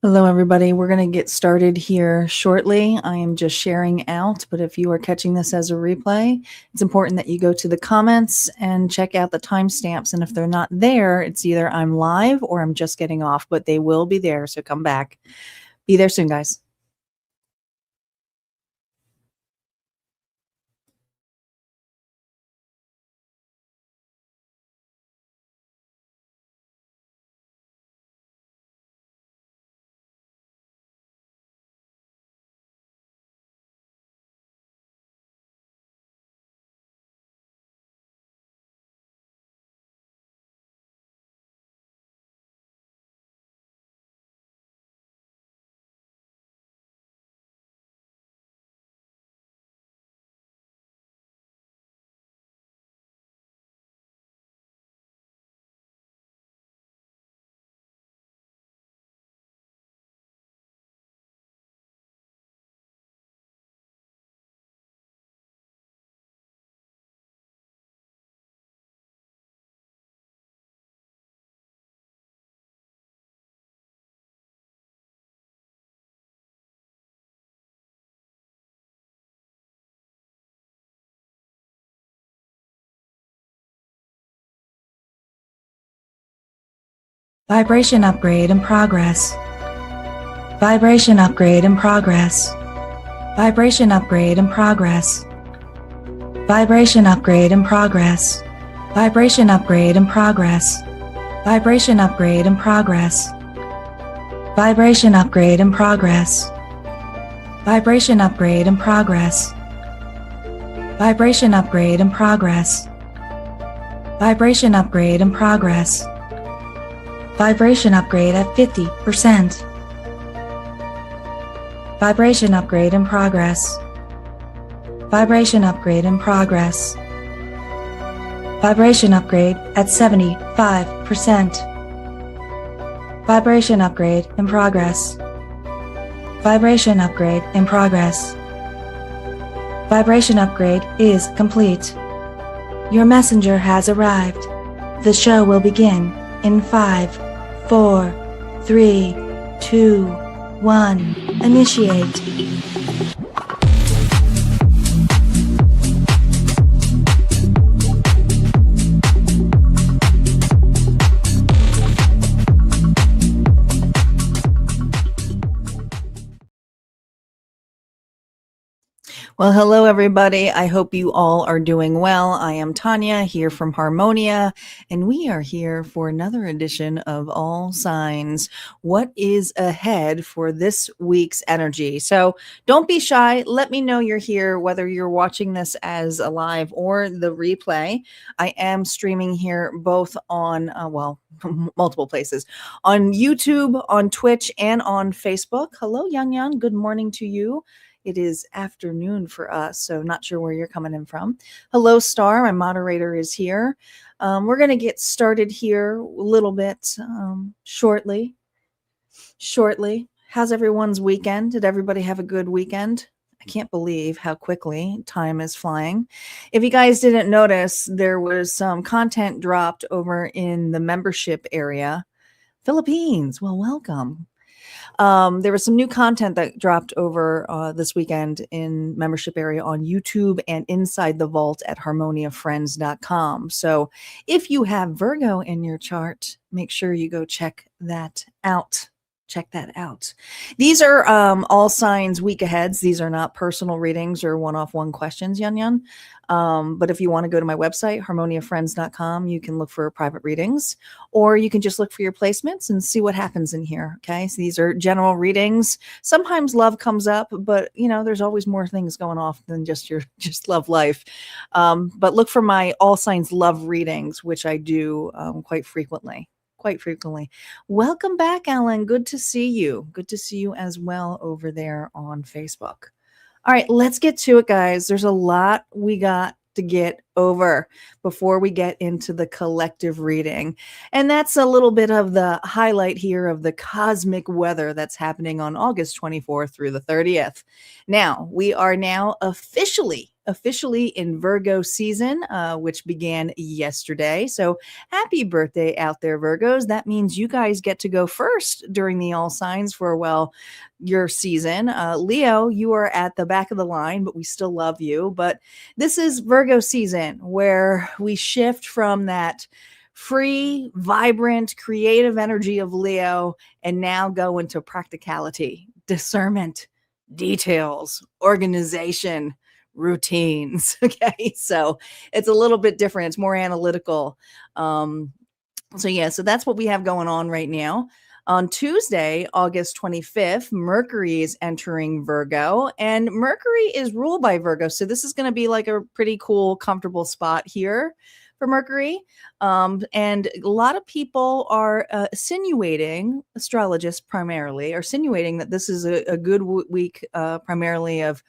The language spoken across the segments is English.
Hello, everybody. We're going to get started here shortly. I am just sharing out, but if you are catching this as a replay, it's important that you go to the comments and check out the timestamps. And if they're not there, it's either I'm live or I'm just getting off, but they will be there. So come back. Be there soon, guys. Vibration upgrade in progress. Vibration upgrade in progress. Vibration upgrade in progress. Vibration upgrade in progress. Vibration upgrade in progress. Vibration upgrade in progress. Vibration upgrade in progress. Vibration upgrade in progress. Vibration upgrade in progress. Vibration upgrade in progress. Vibration upgrade at 50%. Vibration upgrade in progress. Vibration upgrade in progress. Vibration upgrade at 75%. Vibration upgrade in progress. Vibration upgrade in progress. Vibration upgrade is complete. Your messenger has arrived. The show will begin in 5, 4, 3, 2, 1. Initiate. Well, hello, everybody. I hope you all are doing well. I am Tanya here from Harmonia, and we are here for another edition of All Signs. What is ahead for this week's energy? So don't be shy. Let me know you're here, whether you're watching this as a live or the replay. I am streaming here both on, multiple places, on YouTube, on Twitch, and on Facebook. Hello, Yang Yang. Good morning to you. It is afternoon for us, so not sure where you're coming in from. Hello, Star. My moderator is here. We're going to get started here a little bit shortly. How's everyone's weekend? Did everybody have a good weekend? I can't believe how quickly time is flying. If you guys didn't notice, there was some content dropped over in the membership area. Philippines, well, welcome. There was some new content that dropped over this weekend in membership area on YouTube and inside the vault at harmoniafriends.com. So if you have Virgo in your chart, make sure you go check that out. These are all signs week aheads. These are not personal readings or one-off questions, Yan. But if you want to go to my website, harmoniafriends.com, you can look for private readings, or you can just look for your placements and see what happens in here. Okay. So these are general readings. Sometimes love comes up, but there's always more things going off than just your love life. But look for my all signs love readings, which I do quite frequently. Welcome back, Alan. Good to see you. Good to see you as well over there on Facebook. All right, let's get to it, guys. There's a lot we got to get over before we get into the collective reading. And that's a little bit of the highlight here of the cosmic weather that's happening on August 24th through the 30th. Now, we are now officially officially in Virgo season, which began yesterday. So happy birthday out there, Virgos. That means you guys get to go first during the all signs for, well, your season. Leo, you are at the back of the line, but we still love you. But this is Virgo season where we shift from that free, vibrant, creative energy of Leo and now go into practicality, discernment, details, organization, routines. Okay. So it's a little bit different. It's more analytical. So that's what we have going on right now. On Tuesday, August 25th, Mercury is entering Virgo, and Mercury is ruled by Virgo. So this is going to be like a pretty cool, comfortable spot here for Mercury. And a lot of people are insinuating, astrologists primarily, are insinuating that this is a good week primarily of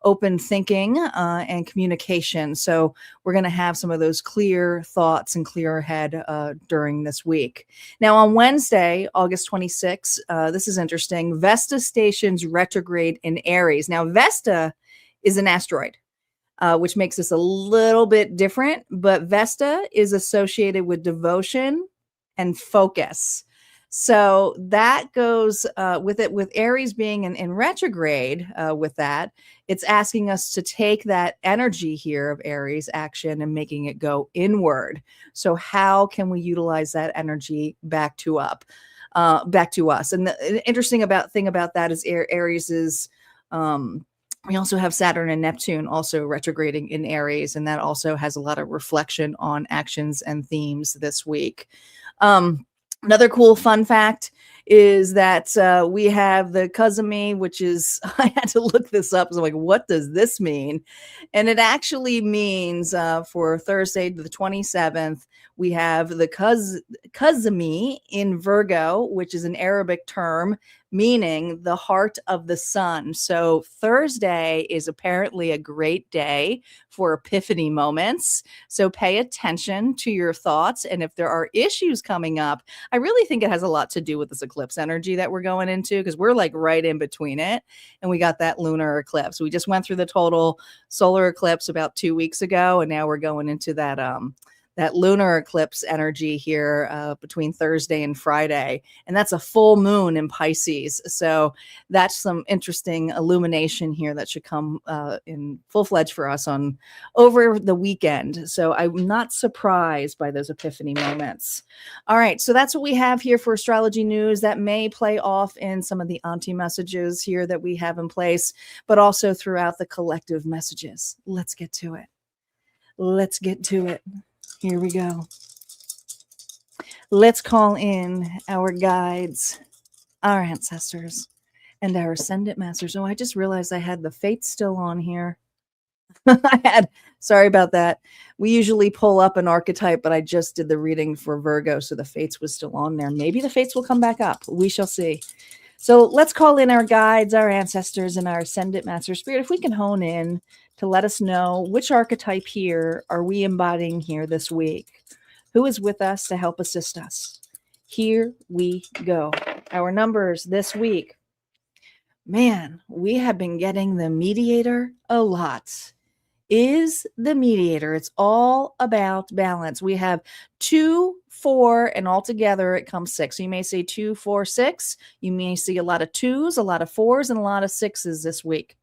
open thinking and communication. So we're going to have some of those clear thoughts and clear head during this week. Now on Wednesday, August 26th, this is interesting. Vesta stations retrograde in Aries. Now Vesta is an asteroid, which makes this a little bit different, but Vesta is associated with devotion and focus. So that goes with it, with Aries being in retrograde with that, it's asking us to take that energy here of Aries action and making it go inward. So how can we utilize that energy back to us? And the interesting thing about that is Aries is, we also have Saturn and Neptune also retrograding in Aries, and that also has a lot of reflection on actions and themes this week. Another cool fun fact is that we have the Kazumi, which is, I had to look this up. So I'm like, what does this mean? And it actually means for Thursday, the 27th, we have the Kazumi in Virgo, which is an Arabic term meaning the heart of the sun. So Thursday is apparently a great day for epiphany moments. So pay attention to your thoughts. And if there are issues coming up, I really think it has a lot to do with this eclipse energy that we're going into, because we're like right in between it. And we got that lunar eclipse. We just went through the total solar eclipse about 2 weeks ago. And now we're going into that lunar eclipse energy here between Thursday and Friday. And that's a full moon in Pisces. So that's some interesting illumination here that should come in full-fledged for us on over the weekend. So I'm not surprised by those epiphany moments. All right. So that's what we have here for astrology news that may play off in some of the auntie messages here that we have in place, but also throughout the collective messages. Let's get to it. Let's get to it. Here we go. Let's call in our guides, our ancestors, and our ascendant masters. Oh, I just realized I had the fates still on here. Sorry about that. We usually pull up an archetype, but I just did the reading for Virgo, so the fates was still on there. Maybe the fates will come back up. We shall see. So let's call in our guides, our ancestors, and our ascendant master spirit. If we can hone in to let us know which archetype here are we embodying here this week. Who is with us to help assist us? Here we go. Our numbers this week. Man, we have been getting the mediator a lot. Is the mediator. It's all about balance. We have 2, 4, and altogether it comes 6. So you may say 2, 4, 6. You may see a lot of 2s, a lot of 4s, and a lot of 6s this week.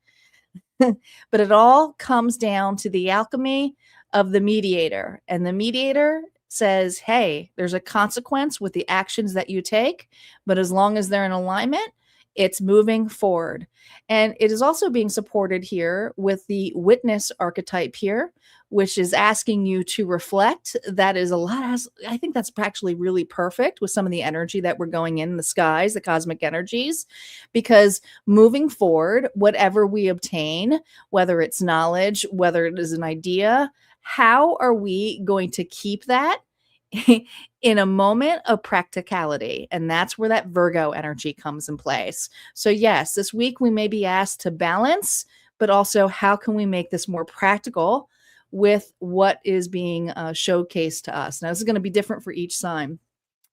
But it all comes down to the alchemy of the mediator. And the mediator says, hey, there's a consequence with the actions that you take, but as long as they're in alignment, it's moving forward. And it is also being supported here with the witness archetype here, which is asking you to reflect. That is a lot. I think that's actually really perfect with some of the energy that we're going in the skies, the cosmic energies, because moving forward, whatever we obtain, whether it's knowledge, whether it is an idea, how are we going to keep that in a moment of practicality? And that's where that Virgo energy comes in place. So yes, this week we may be asked to balance, but also how can we make this more practical with what is being showcased to us? Now, this is going to be different for each sign.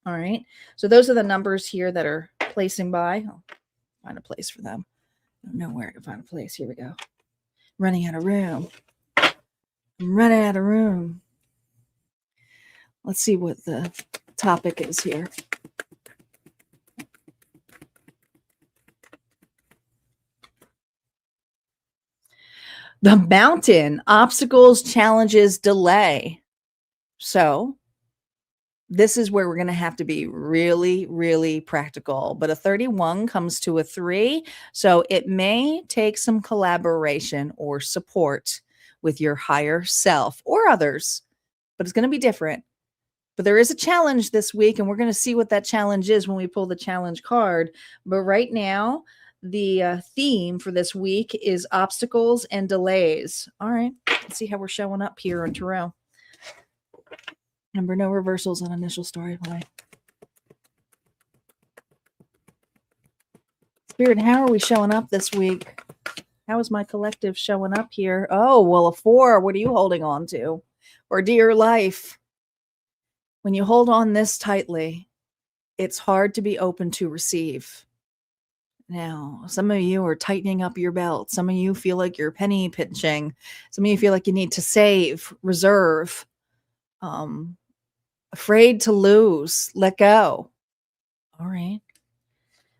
All right. So those are the numbers here that are placing by. I'll find a place for them. I don't know where to find a place. Here we go. Running out of room. I'm running out of room. Let's see what the topic is here. The mountain, obstacles, challenges, delay. So this is where we're going to have to be really, really practical. But a 31 comes to a 3. So it may take some collaboration or support with your higher self or others, but it's going to be different. But there is a challenge this week, and we're going to see what that challenge is when we pull the challenge card. But right now, the theme for this week is obstacles and delays. All right, let's see how we're showing up here in Tarot. Remember, no reversals on initial storyline. Spirit, how are we showing up this week? How is my collective showing up here? Oh, well, a 4. What are you holding on to? Or dear life? When you hold on this tightly, it's hard to be open to receive. Now, some of you are tightening up your belt. Some of you feel like you're penny pinching. Some of you feel like you need to save, reserve, afraid to lose, let go. All right.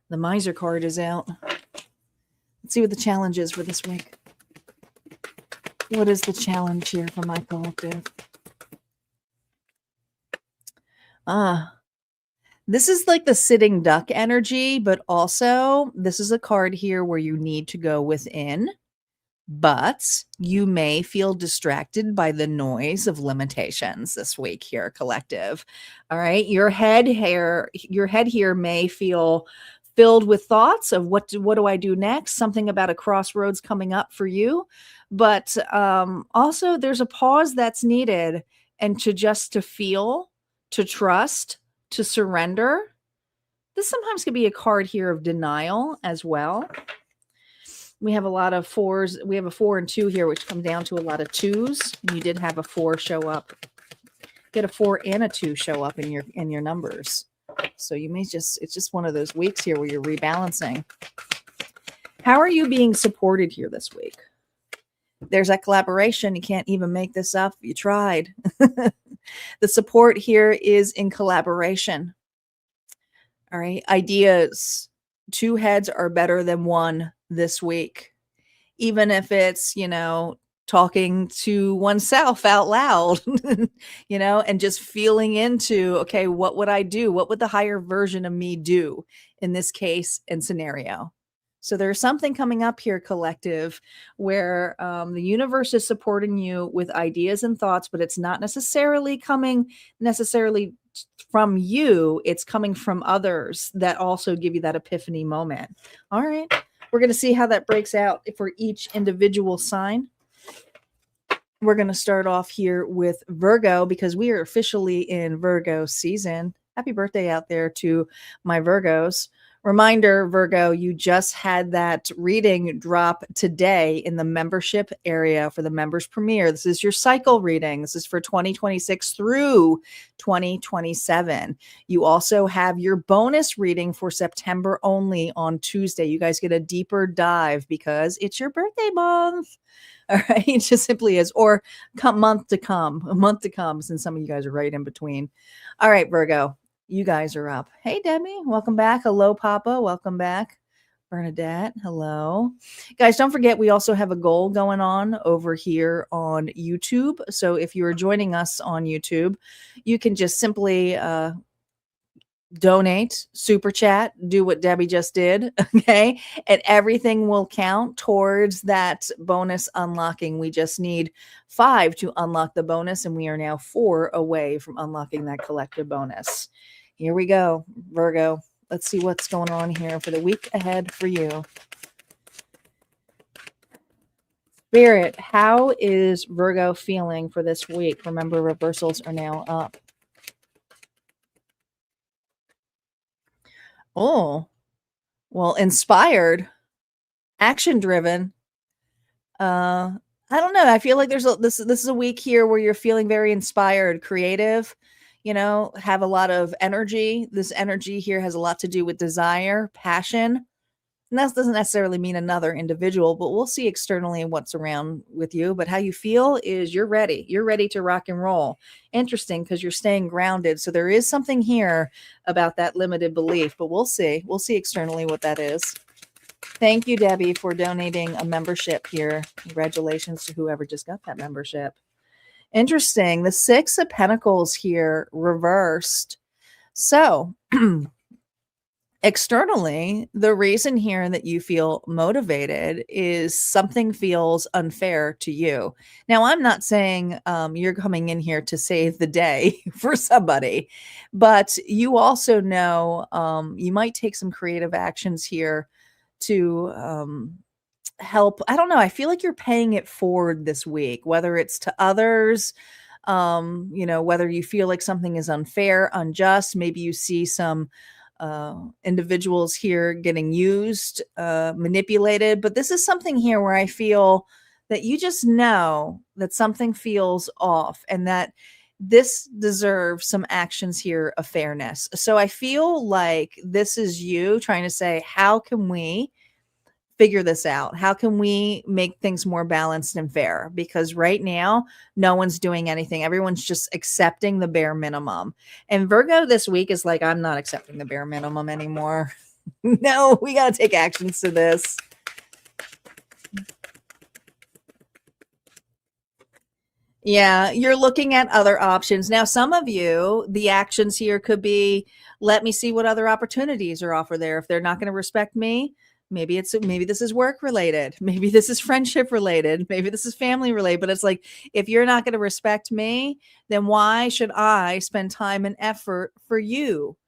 The miser card is out. Let's see what the challenge is for this week. What is the challenge here for my collective? This is like the sitting duck energy, but also this is a card here where you need to go within, but you may feel distracted by the noise of limitations this week here, collective. All right. Your head here may feel filled with thoughts of what do I do next? Something about a crossroads coming up for you. But also there's a pause that's needed, and to feel, to trust, to surrender. This sometimes could be a card here of denial as well. We have a lot of 4s. We have a 4 and 2 here, which come down to a lot of 2s. And you did have a 4 show up. Get a 4 and a 2 show up in your numbers. So you may it's just one of those weeks here where you're rebalancing. How are you being supported here this week? There's that collaboration. You can't even make this up. You tried. The support here is in collaboration. All right. Ideas. 2 heads are better than 1 this week. Even if it's, talking to oneself out loud, and just feeling into, okay, what would I do? What would the higher version of me do in this case and scenario? So there's something coming up here, collective, where the universe is supporting you with ideas and thoughts, but it's not necessarily coming from you. It's coming from others that also give you that epiphany moment. All right. We're going to see how that breaks out for each individual sign. We're going to start off here with Virgo because we are officially in Virgo season. Happy birthday out there to my Virgos. Reminder, Virgo, you just had that reading drop today in the membership area for the members premiere. This is your cycle reading. This is for 2026 through 2027. You also have your bonus reading for September only on Tuesday. You guys get a deeper dive because it's your birthday month. All right, it just simply is. Or a month to come, since some of you guys are right in between. All right, Virgo. You guys are up. Hey, Debbie, welcome back. Hello, Papa. Welcome back. Bernadette, hello. Guys, don't forget, we also have a goal going on over here on YouTube. So if you are joining us on YouTube, you can just simply donate, super chat, do what Debbie just did, okay? And everything will count towards that bonus unlocking. We just need 5 to unlock the bonus, and we are now 4 away from unlocking that collective bonus. Here we go, Virgo. Let's see what's going on here for the week ahead for you. Spirit, how is Virgo feeling for this week? Remember, reversals are now up. Oh, well, inspired, action driven. I don't know. I feel like this is a week here where you're feeling very inspired, creative, have a lot of energy. This energy here has a lot to do with desire, passion. And that doesn't necessarily mean another individual, but we'll see externally what's around with you. But how you feel is you're ready. You're ready to rock and roll. Interesting, because you're staying grounded. So there is something here about that limited belief, but we'll see. We'll see externally what that is. Thank you, Debbie, for donating a membership here. Congratulations to whoever just got that membership. Interesting. The Six of Pentacles here reversed. So externally, the reason here that you feel motivated is something feels unfair to you. Now, I'm not saying you're coming in here to save the day for somebody, but you also know you might take some creative actions here to help. I don't know. I feel like you're paying it forward this week, whether it's to others, whether you feel like something is unfair, unjust. Maybe you see some individuals here getting used, manipulated. But this is something here where I feel that you just know that something feels off and that this deserves some actions here of fairness. So I feel like this is you trying to say, how can we figure this out? How can we make things more balanced and fair? Because right now, no one's doing anything. Everyone's just accepting the bare minimum. And Virgo this week is like, I'm not accepting the bare minimum anymore. No, we got to take actions to this. Yeah, you're looking at other options. Now, some of you, the actions here could be, let me see what other opportunities are offered there. If they're not going to respect me, maybe this is work related. Maybe this is friendship related. Maybe this is family related. But it's like, if you're not going to respect me, then why should I spend time and effort for you?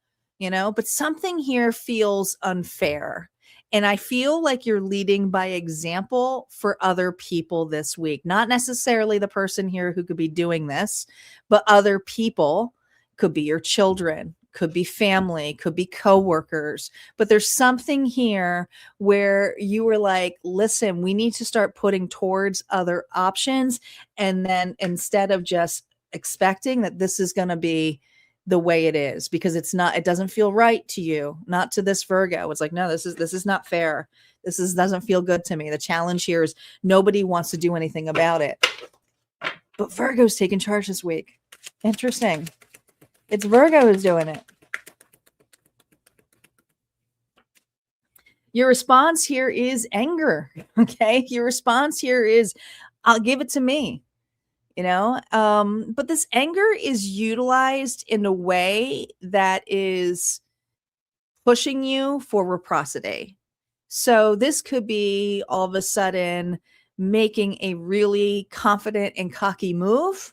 But something here feels unfair. And I feel like you're leading by example for other people this week. Not necessarily the person here who could be doing this, but other people. Could be your children, could be family, could be coworkers. But there's something here where you were like, listen, we need to start putting towards other options. And then instead of just expecting that this is going to be the way it is, because it doesn't feel right to you, not to this Virgo. It's like, no, this is not fair. Doesn't feel good to me. The challenge here is nobody wants to do anything about it. But Virgo's taking charge this week. Interesting. It's Virgo who's doing it. Your response here is anger. Okay. Your response here is, I'll give it to me. But this anger is utilized in a way that is pushing you for reciprocity. So this could be all of a sudden making a really confident and cocky move,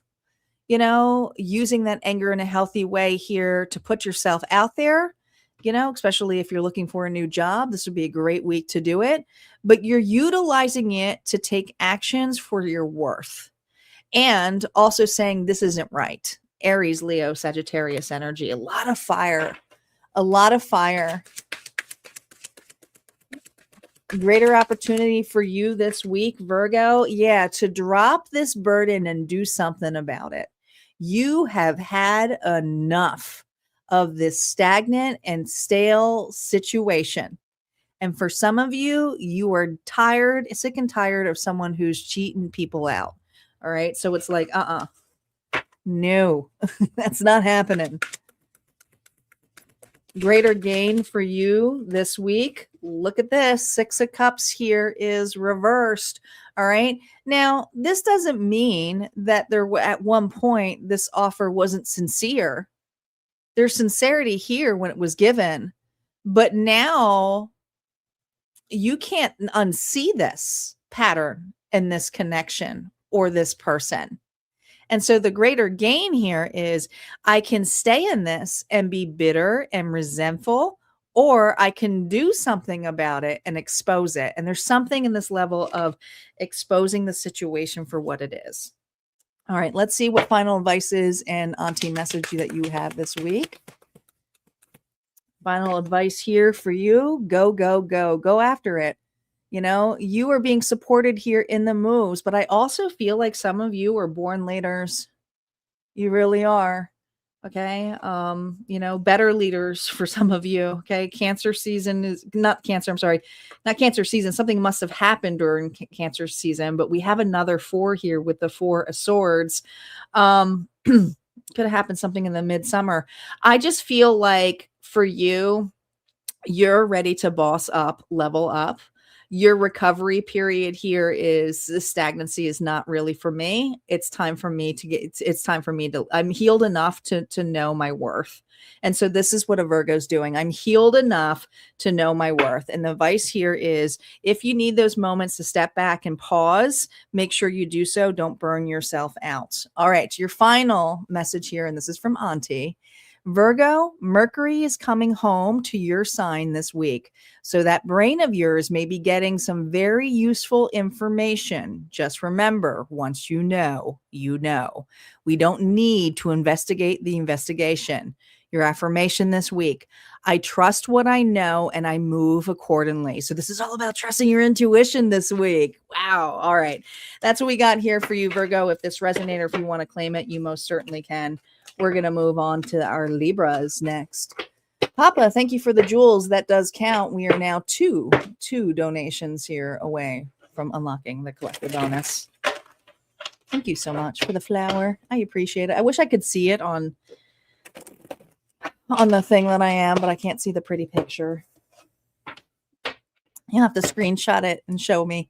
using that anger in a healthy way here to put yourself out there, especially if you're looking for a new job. This would be a great week to do it, but you're utilizing it to take actions for your worth. And also saying this isn't right. Aries, Leo, Sagittarius energy. A lot of fire. Greater opportunity for you this week, Virgo. Yeah, to drop this burden and do something about it. You have had enough of this stagnant and stale situation. And for some of you, you are sick and tired of someone who's cheating people out. All right. So it's like, no, that's not happening. Greater gain for you this week. Look at this. 6 of Cups here is reversed. All right. Now, this doesn't mean that at one point this offer wasn't sincere. There's sincerity here when it was given, but now you can't unsee this pattern and this connection or this person. And so the greater gain here is I can stay in this and be bitter and resentful, or I can do something about it and expose it. And there's something in this level of exposing the situation for what it is. All right, let's see what final advice is and auntie message that you have this week. Final advice here for you. Go, go, go. Go after it. You are being supported here in the moves, but I also feel like some of you are born laters. You really are. Okay. Better leaders for some of you. Okay. Cancer season is not cancer. I'm sorry. Not cancer season. Something must have happened during cancer season, but we have another 4 here with the 4 of swords. Could have happened something in the midsummer. I just feel like for you, you're ready to boss up, level up. Your recovery period here is the stagnancy is not really for me. It's time for me to it's time for me to, I'm healed enough to know my worth. And so this is what a Virgo's doing. I'm healed enough to know my worth. And the advice here is if you need those moments to step back and pause, make sure you do so. Don't burn yourself out. All right. Your final message here, and this is from Auntie. Virgo, Mercury is coming home to your sign this week. So that brain of yours may be getting some very useful information. Just remember, once you know, you know. We don't need to investigate the investigation. Your affirmation this week: I trust what I know and I move accordingly. So this is all about trusting your intuition this week. Wow. All right. That's what we got here for you, Virgo. If this resonated, if you want to claim it, you most certainly can. We're going to move on to our Libras next. Papa, thank you for the jewels. That does count. We are now two donations here away from unlocking the collector bonus. Thank you so much for the flower. I appreciate it. I wish I could see it on the thing that I am, but I can't see the pretty picture. You'll have to screenshot it and show me.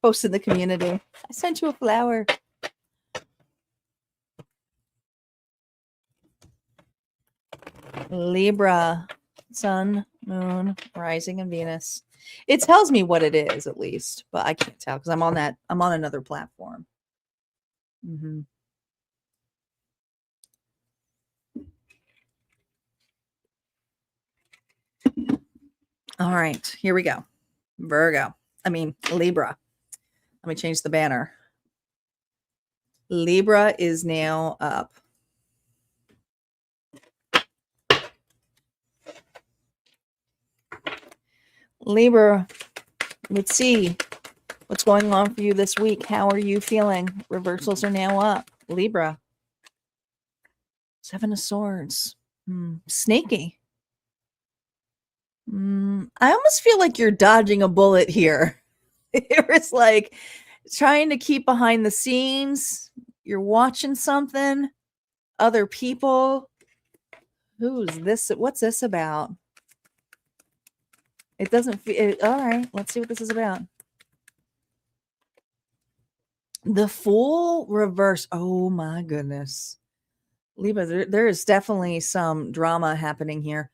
Post in the community. I sent you a flower. Libra, Sun, Moon, Rising, and Venus. It tells me what it is, at least, but I can't tell because I'm on another platform. All right, here we go. Libra. Let me change the banner. Libra is now up. Libra, let's see what's going on for you this week. How are you feeling? Reversals are now up. Libra. 7 of Swords. Snaky. I almost feel like you're dodging a bullet here. It was like trying to keep behind the scenes. You're watching something. Other people. Who's this? What's this about? It doesn't feel all right. Let's see what this is about. The Fool reverse. Oh my goodness. Libra, there is definitely some drama happening here.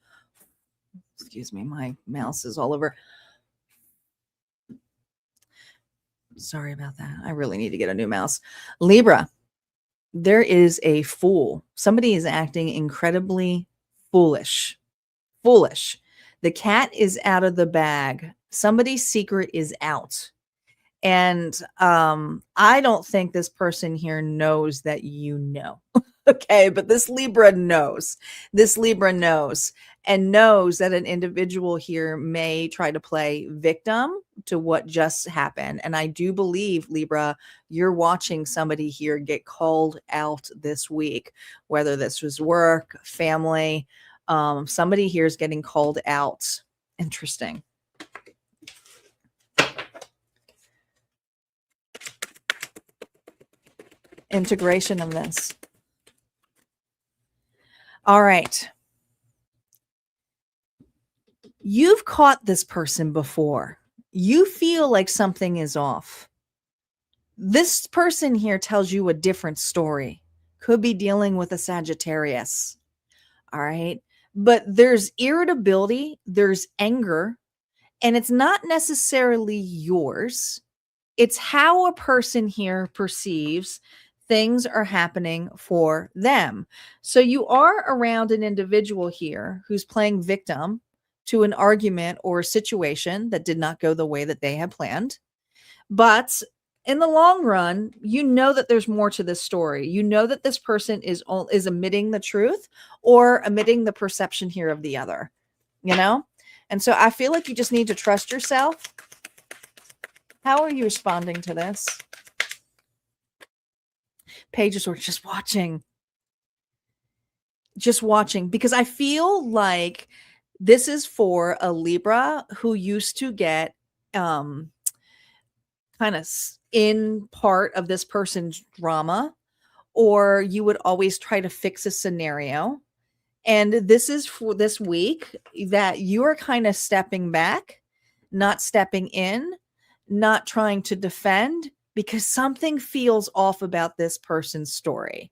Excuse me, my mouse is all over. Sorry about that. I really need to get a new mouse. Libra, there is a fool. Somebody is acting incredibly foolish. Foolish. The cat is out of the bag. Somebody's secret is out. And I don't think this person here knows that you know. Okay, but this Libra knows. This Libra knows and knows that an individual here may try to play victim to what just happened. And I do believe, Libra, you're watching somebody here get called out this week, whether this was work, family. Somebody here is getting called out. Interesting. Integration of this. All right. You've caught this person before. You feel like something is off. This person here tells you a different story. Could be dealing with a Sagittarius. All right. But there's irritability, there's anger, and it's not necessarily yours. It's how a person here perceives things are happening for them. So you are around an individual here who's playing victim to an argument or a situation that did not go the way that they had planned. But in the long run, you know that there's more to this story. You know that this person is omitting the truth or omitting the perception here of the other, you know? And so I feel like you just need to trust yourself. How are you responding to this? Pages were just watching. just watching, because I feel like this is for a Libra who used to get kind of in part of this person's drama, or you would always try to fix a scenario. And this is for this week that you are kind of stepping back, not stepping in, not trying to defend, because something feels off about this person's story.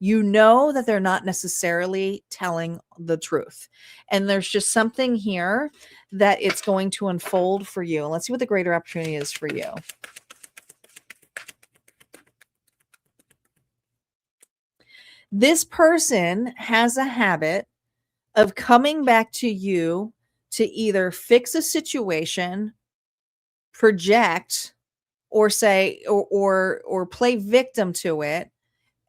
You know that they're not necessarily telling the truth. And there's just something here that it's going to unfold for you. And let's see what the greater opportunity is for you. This person has a habit of coming back to you to either fix a situation, project, or say, or play victim to it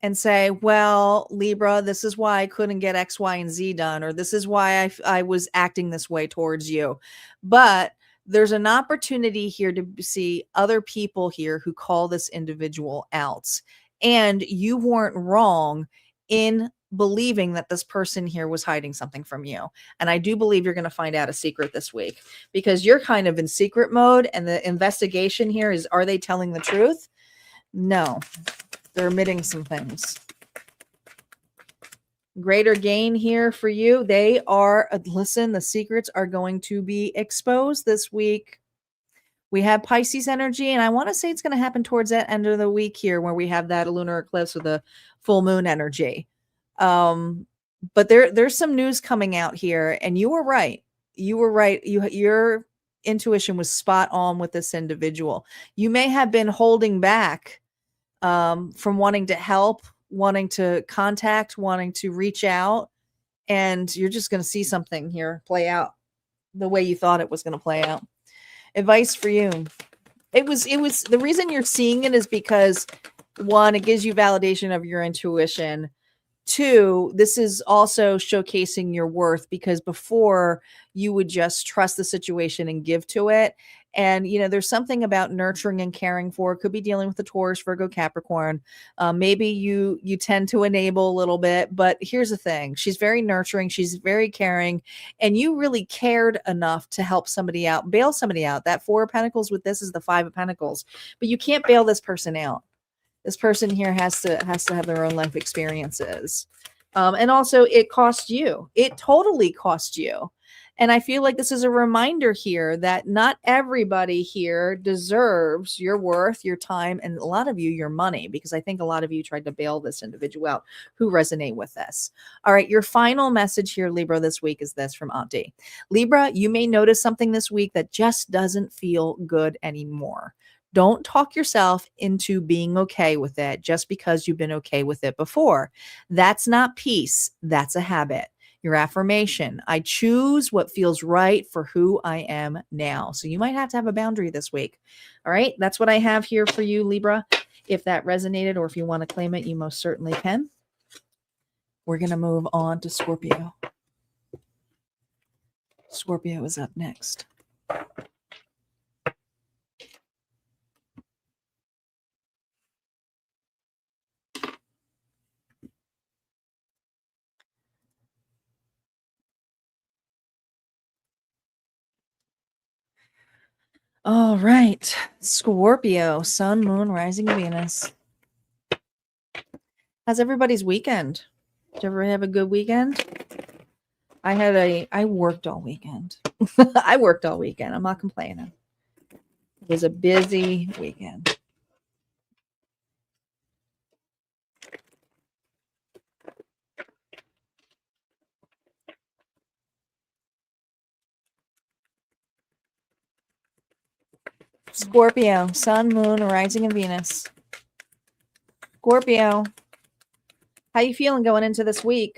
and say, well, Libra, this is why I couldn't get X, Y, and Z done, or this is why I was acting this way towards you. But there's an opportunity here to see other people here who call this individual out. And you weren't wrong in believing that this person here was hiding something from you. And I do believe you're going to find out a secret this week, because you're kind of in secret mode. And the investigation here is, are they telling the truth? No, they're omitting some things. Greater gain here for you. They are, listen, the secrets are going to be exposed this week. We have Pisces energy, and I want to say it's going to happen towards that end of the week here, where we have that lunar eclipse with the full moon energy. But there's some news coming out here, and you were right. You were right. Your intuition was spot on with this individual. You may have been holding back from wanting to help, wanting to contact, wanting to reach out, and you're just going to see something here play out the way you thought it was going to play out. Advice for you. It was the reason you're seeing it is because, one, it gives you validation of your intuition. Two, this is also showcasing your worth, because before you would just trust the situation and give to it. And, there's something about nurturing and caring for. It could be dealing with the Taurus, Virgo, Capricorn. Maybe you tend to enable a little bit, but here's the thing. She's very nurturing. She's very caring. And you really cared enough to help somebody out, bail somebody out. That Four of Pentacles with this is the Five of Pentacles, but you can't bail this person out. This person here has to have their own life experiences. And also it cost you. It totally cost you. And I feel like this is a reminder here that not everybody here deserves your worth, your time, and a lot of you, your money, because I think a lot of you tried to bail this individual out who resonate with this. All right. Your final message here, Libra, this week is this from Auntie. Libra, you may notice something this week that just doesn't feel good anymore. Don't talk yourself into being okay with it just because you've been okay with it before. That's not peace. That's a habit. Your affirmation: I choose what feels right for who I am now. So you might have to have a boundary this week. All right. That's what I have here for you, Libra. If that resonated, or if you want to claim it, you most certainly can. We're going to move on to Scorpio. Scorpio is up next. All right. Scorpio, Sun, Moon, Rising, Venus. How's everybody's weekend? Did you ever have a good weekend? I worked all weekend. I worked all weekend. I'm not complaining. It was a busy weekend. Scorpio, Sun, Moon, Rising, and Venus. Scorpio, how you feeling going into this week?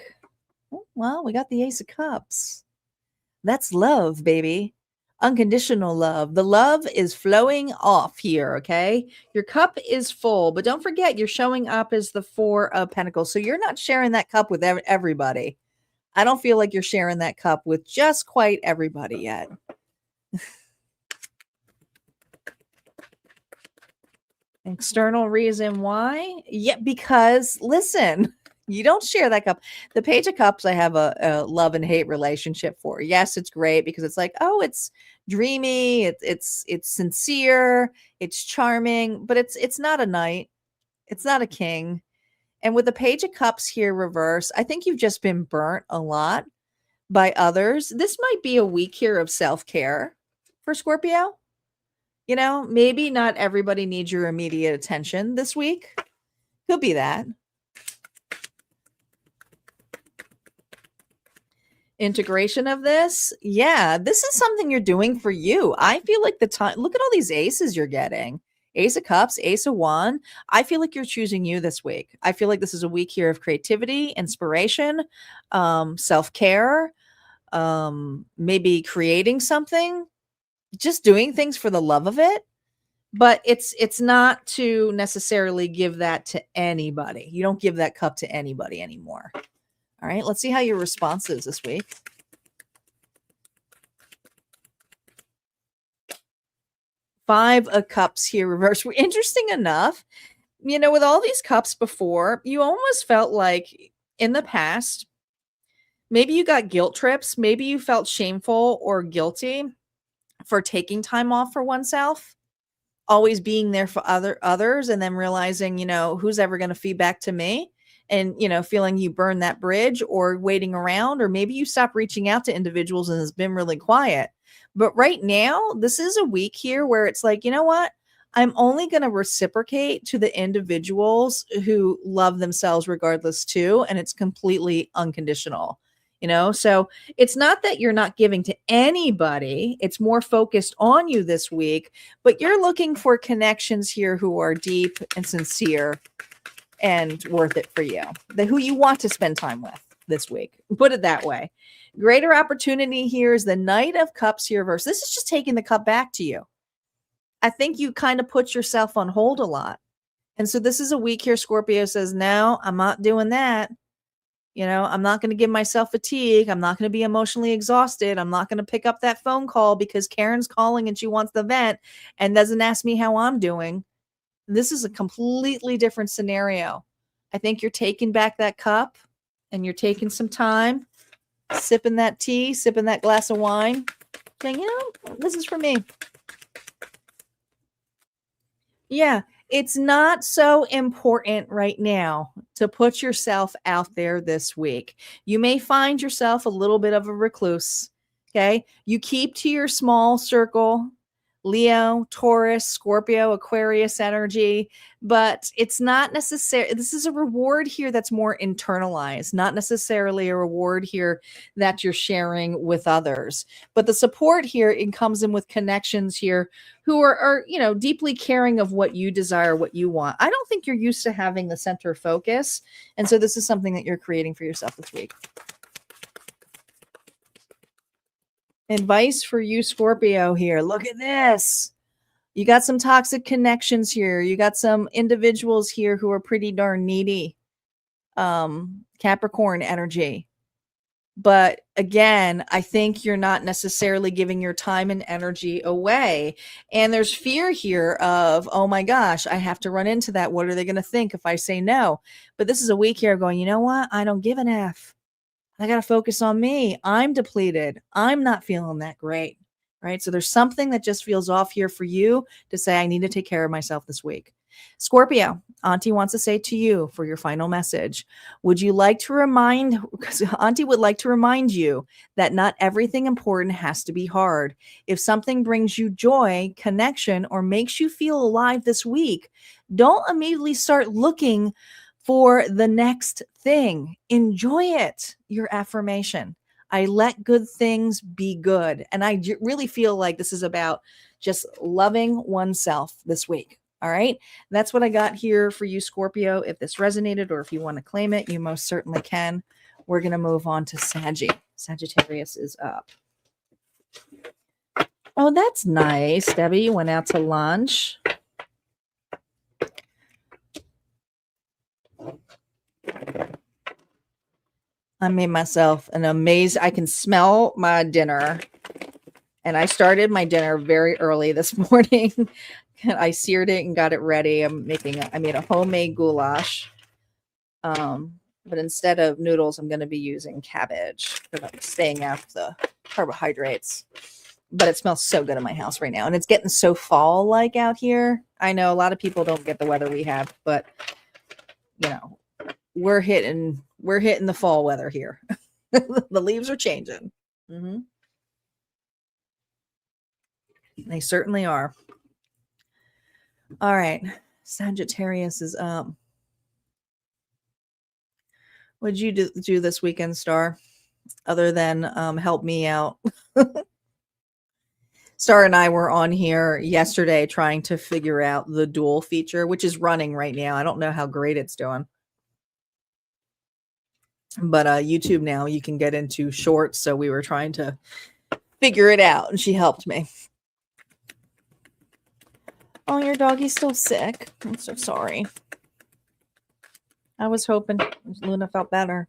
Oh, well, we got the Ace of Cups. That's love, baby. Unconditional love. The love is flowing off here, okay? Your cup is full, but don't forget you're showing up as the Four of Pentacles. So you're not sharing that cup with everybody. I don't feel like you're sharing that cup with just quite everybody yet. External reason why? Yeah, because listen, You don't share that cup. The Page of Cups, I have a love and hate relationship for. Yes, it's great because it's like, oh, it's dreamy, it's sincere, it's charming, but it's not a knight, it's not a king. And with the Page of Cups here reverse, I think you've just been burnt a lot by others. This might be a week here of self-care for Scorpio. You know, maybe not everybody needs your immediate attention this week. Could be that. Integration of this. Yeah, this is something you're doing for you. I feel like the time, look at all these aces you're getting. Ace of Cups, Ace of Wands. I feel like you're choosing you this week. I feel like this is a week here of creativity, inspiration, self-care, maybe creating something, just doing things for the love of it. But it's not to necessarily give that to anybody. You don't give that cup to anybody anymore. All right, let's see how your response is this week. Five of Cups here reversed. Interesting enough, you know, with all these cups before, you almost felt like in the past, maybe you got guilt trips. Maybe you felt shameful or guilty for taking time off for oneself, always being there for others, and then realizing, you know, who's ever going to feed back to me? And, you know, feeling you burn that bridge or waiting around, or maybe you stop reaching out to individuals and it's been really quiet. But right now, this is a week here where it's like, you know what? I'm only going to reciprocate to the individuals who love themselves regardless too. And it's completely unconditional, you know? So it's not that you're not giving to anybody. It's more focused on you this week, but you're looking for connections here who are deep and sincere and worth it for you, who you want to spend time with this week. Put it that way. Greater opportunity here is the Knight of Cups here reverse. This is just taking the cup back to you. I think you kind of put yourself on hold a lot. And so this is a week here, Scorpio says, no, I'm not doing that. You know, I'm not going to give myself fatigue. I'm not going to be emotionally exhausted. I'm not going to pick up that phone call because Karen's calling and she wants the vent and doesn't ask me how I'm doing. This is a completely different scenario. I think you're taking back that cup and you're taking some time, sipping that tea, sipping that glass of wine, saying, you know, this is for me. Yeah, it's not so important right now to put yourself out there this week. You may find yourself a little bit of a recluse, okay? You keep to your small circle, Leo, Taurus, Scorpio, Aquarius energy, but it's not necessary. This is a reward here that's more internalized, not necessarily a reward here that you're sharing with others. But the support here, it comes in with connections here who are, you know, deeply caring of what you desire, what you want. I don't think you're used to having the center focus. And so this is something that you're creating for yourself this week. Advice for you, Scorpio, here. Look at this. You got some toxic connections here. You got some individuals here who are pretty darn needy. Capricorn energy. But again, I think you're not necessarily giving your time and energy away. And there's fear here of, oh my gosh, I have to run into that. What are they going to think if I say no? But this is a week here going, you know what? I don't give an F. I got to focus on me. I'm depleted. I'm not feeling that great, right? So there's something that just feels off here for you to say, I need to take care of myself this week. Scorpio, Auntie wants to say to you for your final message, would you like to remind, because Auntie would like to remind you that not everything important has to be hard. If something brings you joy, connection, or makes you feel alive this week, don't immediately start looking for the next thing. Enjoy it. Your affirmation. I let good things be good. And I really feel like this is about just loving oneself this week. All right. That's what I got here for you, Scorpio. If this resonated or if you want to claim it, you most certainly can. We're going to move on to Sagittarius is up. Oh, that's nice. Debbie, you went out to lunch. I made myself an amazing, I can smell my dinner. And I started my dinner very early this morning. I seared it and got it ready. I made a homemade goulash. But instead of noodles, I'm going to be using cabbage because I'm staying out of the carbohydrates. But it smells so good in my house right now. And it's getting so fall-like out here. I know a lot of people don't get the weather we have, but you know, we're hitting the fall weather here. The leaves are changing. They certainly are. All right. Sagittarius is up. What did you do this weekend, Star? Other than help me out. Star and I were on here yesterday trying to figure out the dual feature, which is running right now. I don't know how great it's doing. But YouTube now, you can get into shorts. So we were trying to figure it out, and she helped me. Oh, your doggy's still sick. I'm so sorry. I was hoping Luna felt better.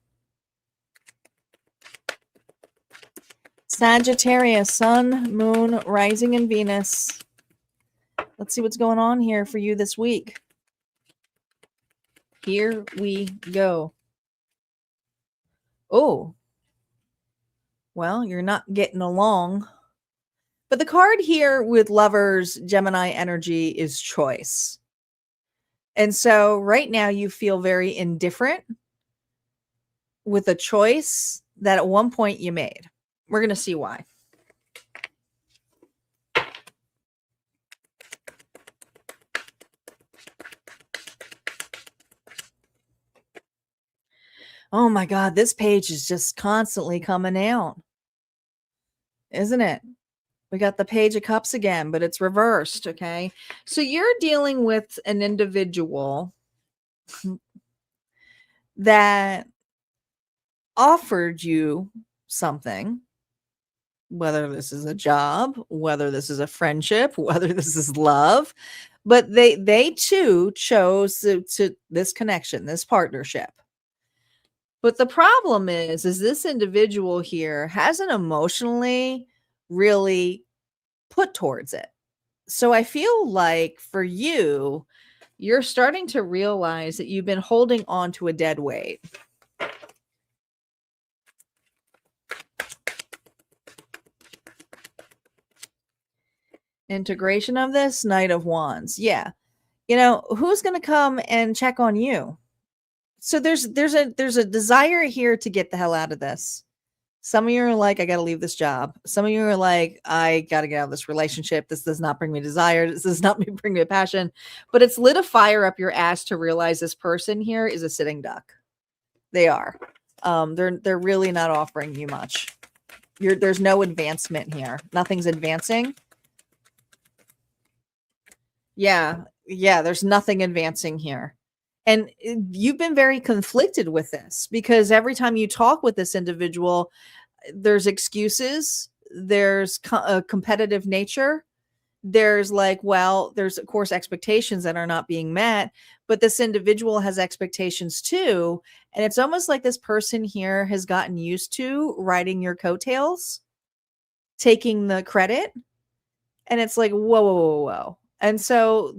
Sagittarius, Sun, Moon, Rising, and Venus. Let's see what's going on here for you this week. Here we go. Oh. Well, you're not getting along. But the card here with Lovers, Gemini energy is choice. And so right now you feel very indifferent with a choice that at one point you made. We're going to see why. Oh my God, this page is just constantly coming out. Isn't it? We got the Page of Cups again, but it's reversed, okay? So you're dealing with an individual that offered you something, whether this is a job, whether this is a friendship, whether this is love, but they too chose to this connection, this partnership. But the problem is this individual here hasn't emotionally really put towards it. So I feel like for you, you're starting to realize that you've been holding on to a dead weight. Integration of this, Knight of Wands. Yeah. You know, who's going to come and check on you? So there's a desire here to get the hell out of this. Some of you are like, I got to leave this job. Some of you are like, I got to get out of this relationship. This does not bring me desire. This does not bring me passion. But it's lit a fire up your ass to realize this person here is a sitting duck. They are. They're really not offering you much. There's no advancement here. Nothing's advancing. Yeah, there's nothing advancing here. And you've been very conflicted with this because every time you talk with this individual, there's excuses, there's a competitive nature, there's like, well, there's of course expectations that are not being met, but this individual has expectations too. And it's almost like this person here has gotten used to riding your coattails, taking the credit. And it's like, whoa. And so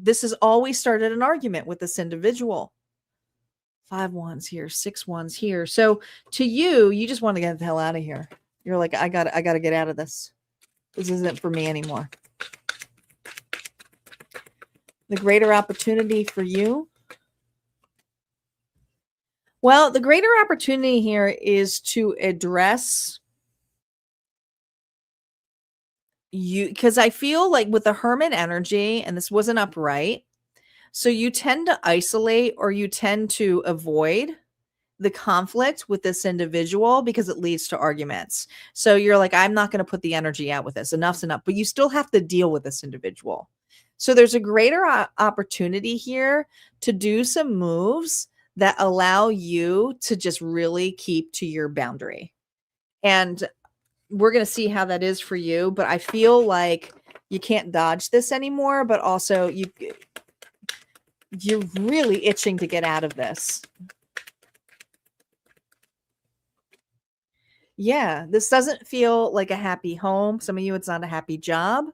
this has always started an argument with this individual. 5 wands here, 6 wands here. So to you, you just want to get the hell out of here. You're like, I got to get out of this. This isn't for me anymore. The greater opportunity for you. Well, the greater opportunity here is to address you, because I feel like with the Hermit energy, and this wasn't upright, so you tend to isolate or you tend to avoid the conflict with this individual because it leads to arguments. So you're like, I'm not going to put the energy out with this. Enough's enough. But you still have to deal with this individual. So there's a greater opportunity here to do some moves that allow you to just really keep to your boundary. And we're going to see how that is for you. But I feel like you can't dodge this anymore. But also you're really itching to get out of this. Yeah, this doesn't feel like a happy home. Some of you, it's not a happy job.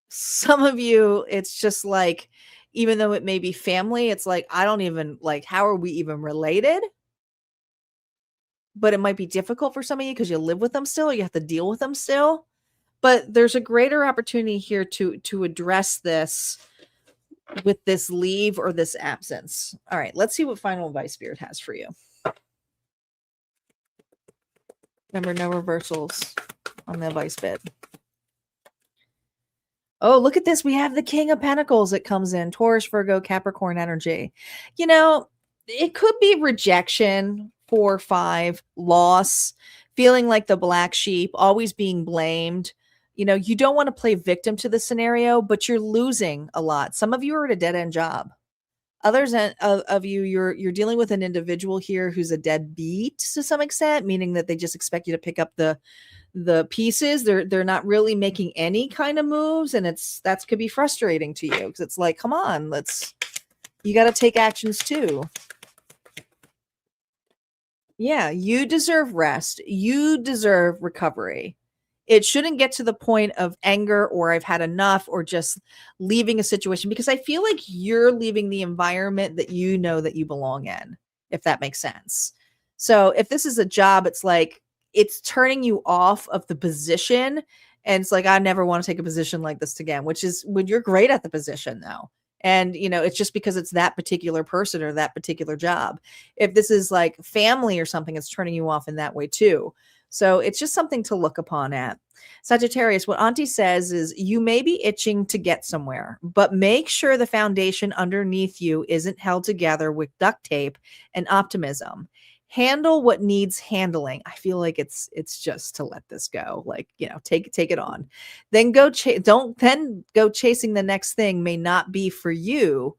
Some of you, it's just like even though it may be family, it's like, I don't even like, how are we even related? But it might be difficult for some of you because you live with them still, you have to deal with them still. But there's a greater opportunity here to address this with this leave or this absence. All right, let's see what final advice Spirit has for you. Remember, no reversals on the advice bit. Oh, look at this. We have the King of Pentacles that comes in. Taurus, Virgo, Capricorn energy. You know, it could be rejection, 4 or 5, loss, feeling like the black sheep, always being blamed. You know, you don't want to play victim to the scenario, but you're losing a lot. Some of you are at a dead-end job. Others of you, you're dealing with an individual here who's a deadbeat to some extent, meaning that they just expect you to pick up the pieces. They're not really making any kind of moves, and that could be frustrating to you because it's like, come on, you got to take actions too. Yeah, you deserve rest. You deserve recovery. It shouldn't get to the point of anger or I've had enough or just leaving a situation, because I feel like you're leaving the environment that you know that you belong in, if that makes sense. So if this is a job, it's like it's turning you off of the position. And it's like, I never want to take a position like this again, which is when you're great at the position though. And, you know, it's just because it's that particular person or that particular job. If this is like family or something, it's turning you off in that way too. So it's just something to look upon at. Sagittarius, what Auntie says is you may be itching to get somewhere, but make sure the foundation underneath you isn't held together with duct tape and optimism. Handle what needs handling. I feel like it's just to let this go. Like, you know, take it on. Then don't go chasing the next thing may not be for you.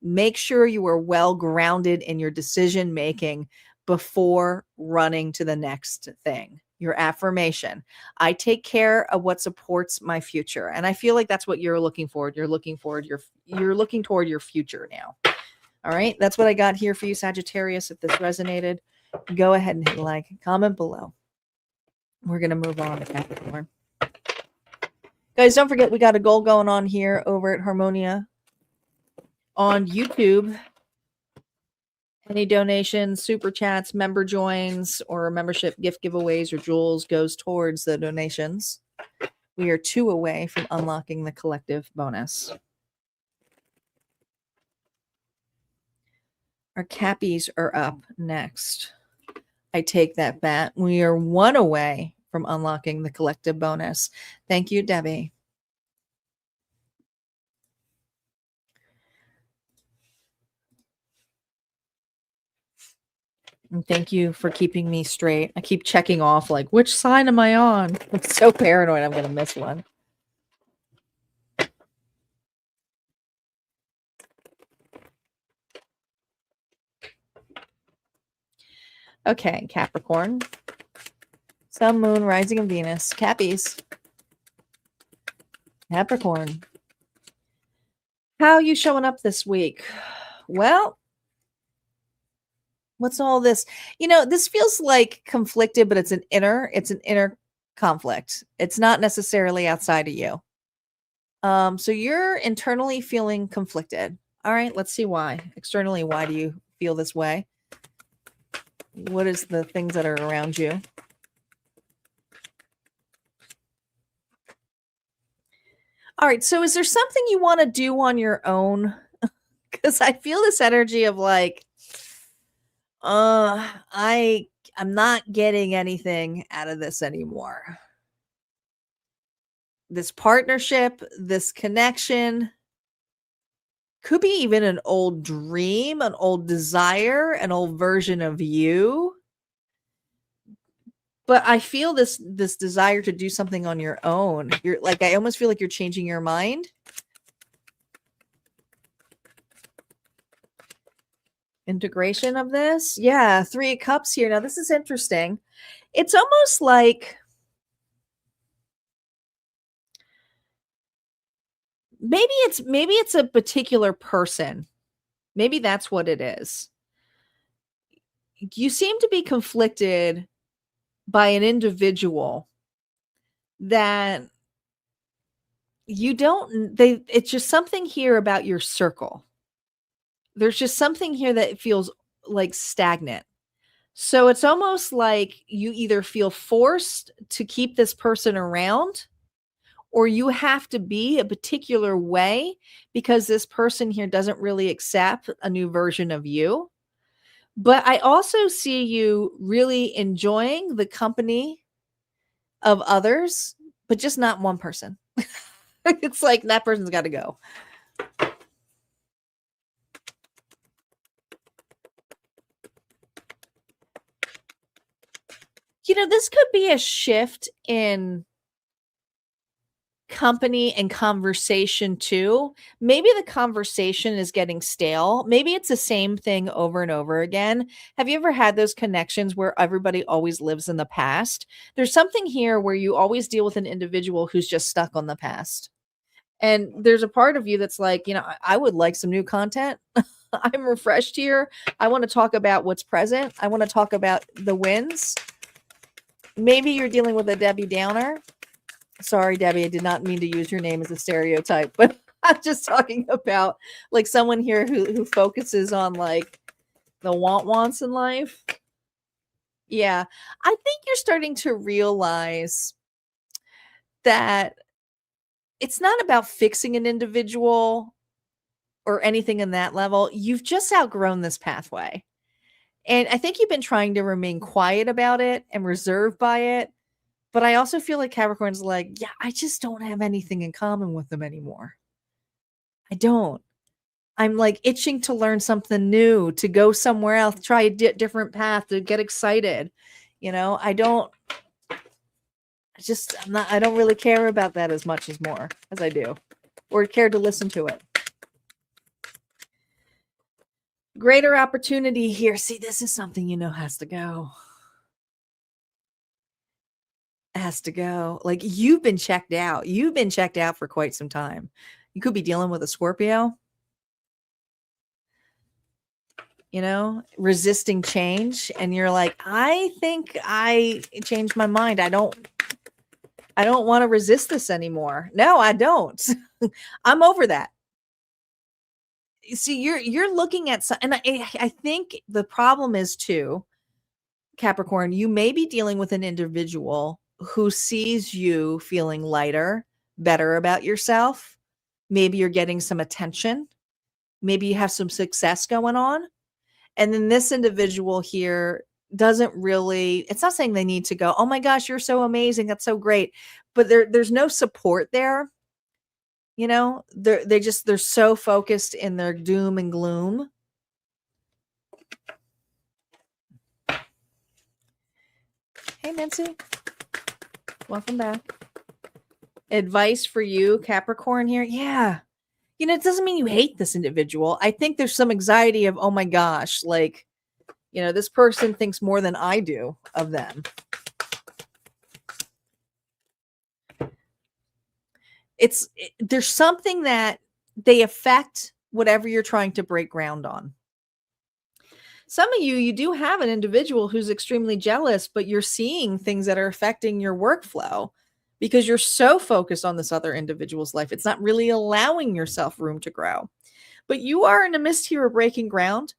Make sure you are well grounded in your decision making before running to the next thing. Your affirmation. I take care of what supports my future. And I feel like that's what you're looking for. You're looking toward your future now. All right. That's what I got here for you, Sagittarius. If this resonated, go ahead and hit like, comment below. We're going to move on to Capricorn. Guys, don't forget we got a goal going on here over at Harmonia on YouTube. Any donations, super chats, member joins, or membership gift giveaways or jewels goes towards the donations. We are 2 away from unlocking the collective bonus. Our Cappies are up next. I take that back. We are 1 away from unlocking the collective bonus. Thank you, Debbie. And thank you for keeping me straight. I keep checking off, like, which sign am I on? I'm so paranoid I'm going to miss one. Okay, Capricorn. Sun, Moon, Rising of Venus. Cappies. Capricorn. How are you showing up this week? Well, what's all this? You know, this feels like conflicted, but it's an inner conflict. It's not necessarily outside of you. So you're internally feeling conflicted. All right, let's see why. Externally, why do you feel this way? What is the things that are around you? All right, so is there something you want to do on your own? Because I feel this energy of like, I'm not getting anything out of this anymore. This partnership, this connection, could be even an old dream, an old desire, an old version of you. But I feel this desire to do something on your own. You're like, I almost feel like you're changing your mind. Integration of this. Yeah, 3 of Cups here. Now, this is interesting. It's almost like maybe it's a particular person. Maybe that's what it is. You seem to be conflicted by an individual that it's just something here about your circle. There's just something here that feels like stagnant. So it's almost like you either feel forced to keep this person around, or you have to be a particular way because this person here doesn't really accept a new version of you. But I also see you really enjoying the company of others, but just not one person. It's like that person's got to go. This could be a shift in company and conversation too. Maybe the conversation is getting stale. Maybe it's the same thing over and over again. Have you ever had those connections where everybody always lives in the past? There's something here where you always deal with an individual who's just stuck on the past. And there's a part of you that's like, I would like some new content. I'm refreshed here. I want to talk about what's present. I want to talk about the wins. Maybe you're dealing with a Debbie Downer. Sorry, Debbie, I did not mean to use your name as a stereotype, but I'm just talking about like someone here who focuses on like the wants in life. Yeah, I think you're starting to realize that it's not about fixing an individual or anything in that level. You've just outgrown this pathway. And I think you've been trying to remain quiet about it and reserved by it. But I also feel like Capricorn's like, yeah, I just don't have anything in common with them anymore. I don't. I'm like itching to learn something new, to go somewhere else, try a different path, to get excited. I don't really care about that as much as more as I do, or care to listen to it. Greater opportunity here. See, this is something has to go. Has to go. Like you've been checked out. You've been checked out for quite some time. You could be dealing with a Scorpio. Resisting change, and you're like, I think I changed my mind. I don't want to resist this anymore. No, I don't. I'm over that. See, you're looking at and I think the problem is too, Capricorn, you may be dealing with an individual who sees you feeling lighter, better about yourself. Maybe you're getting some attention. Maybe you have some success going on. And then this individual here doesn't really, it's not saying they need to go, oh my gosh, you're so amazing. That's so great. But there's no support there. They're so focused in their doom and gloom. Hey, Nancy. Welcome back. Advice for you, Capricorn here. Yeah. It doesn't mean you hate this individual. I think there's some anxiety of, oh my gosh, like, this person thinks more than I do of them. There's something that they affect whatever you're trying to break ground on. Some of you do have an individual who's extremely jealous, but you're seeing things that are affecting your workflow because you're so focused on this other individual's life. It's not really allowing yourself room to grow. But you are in a midst here of breaking ground.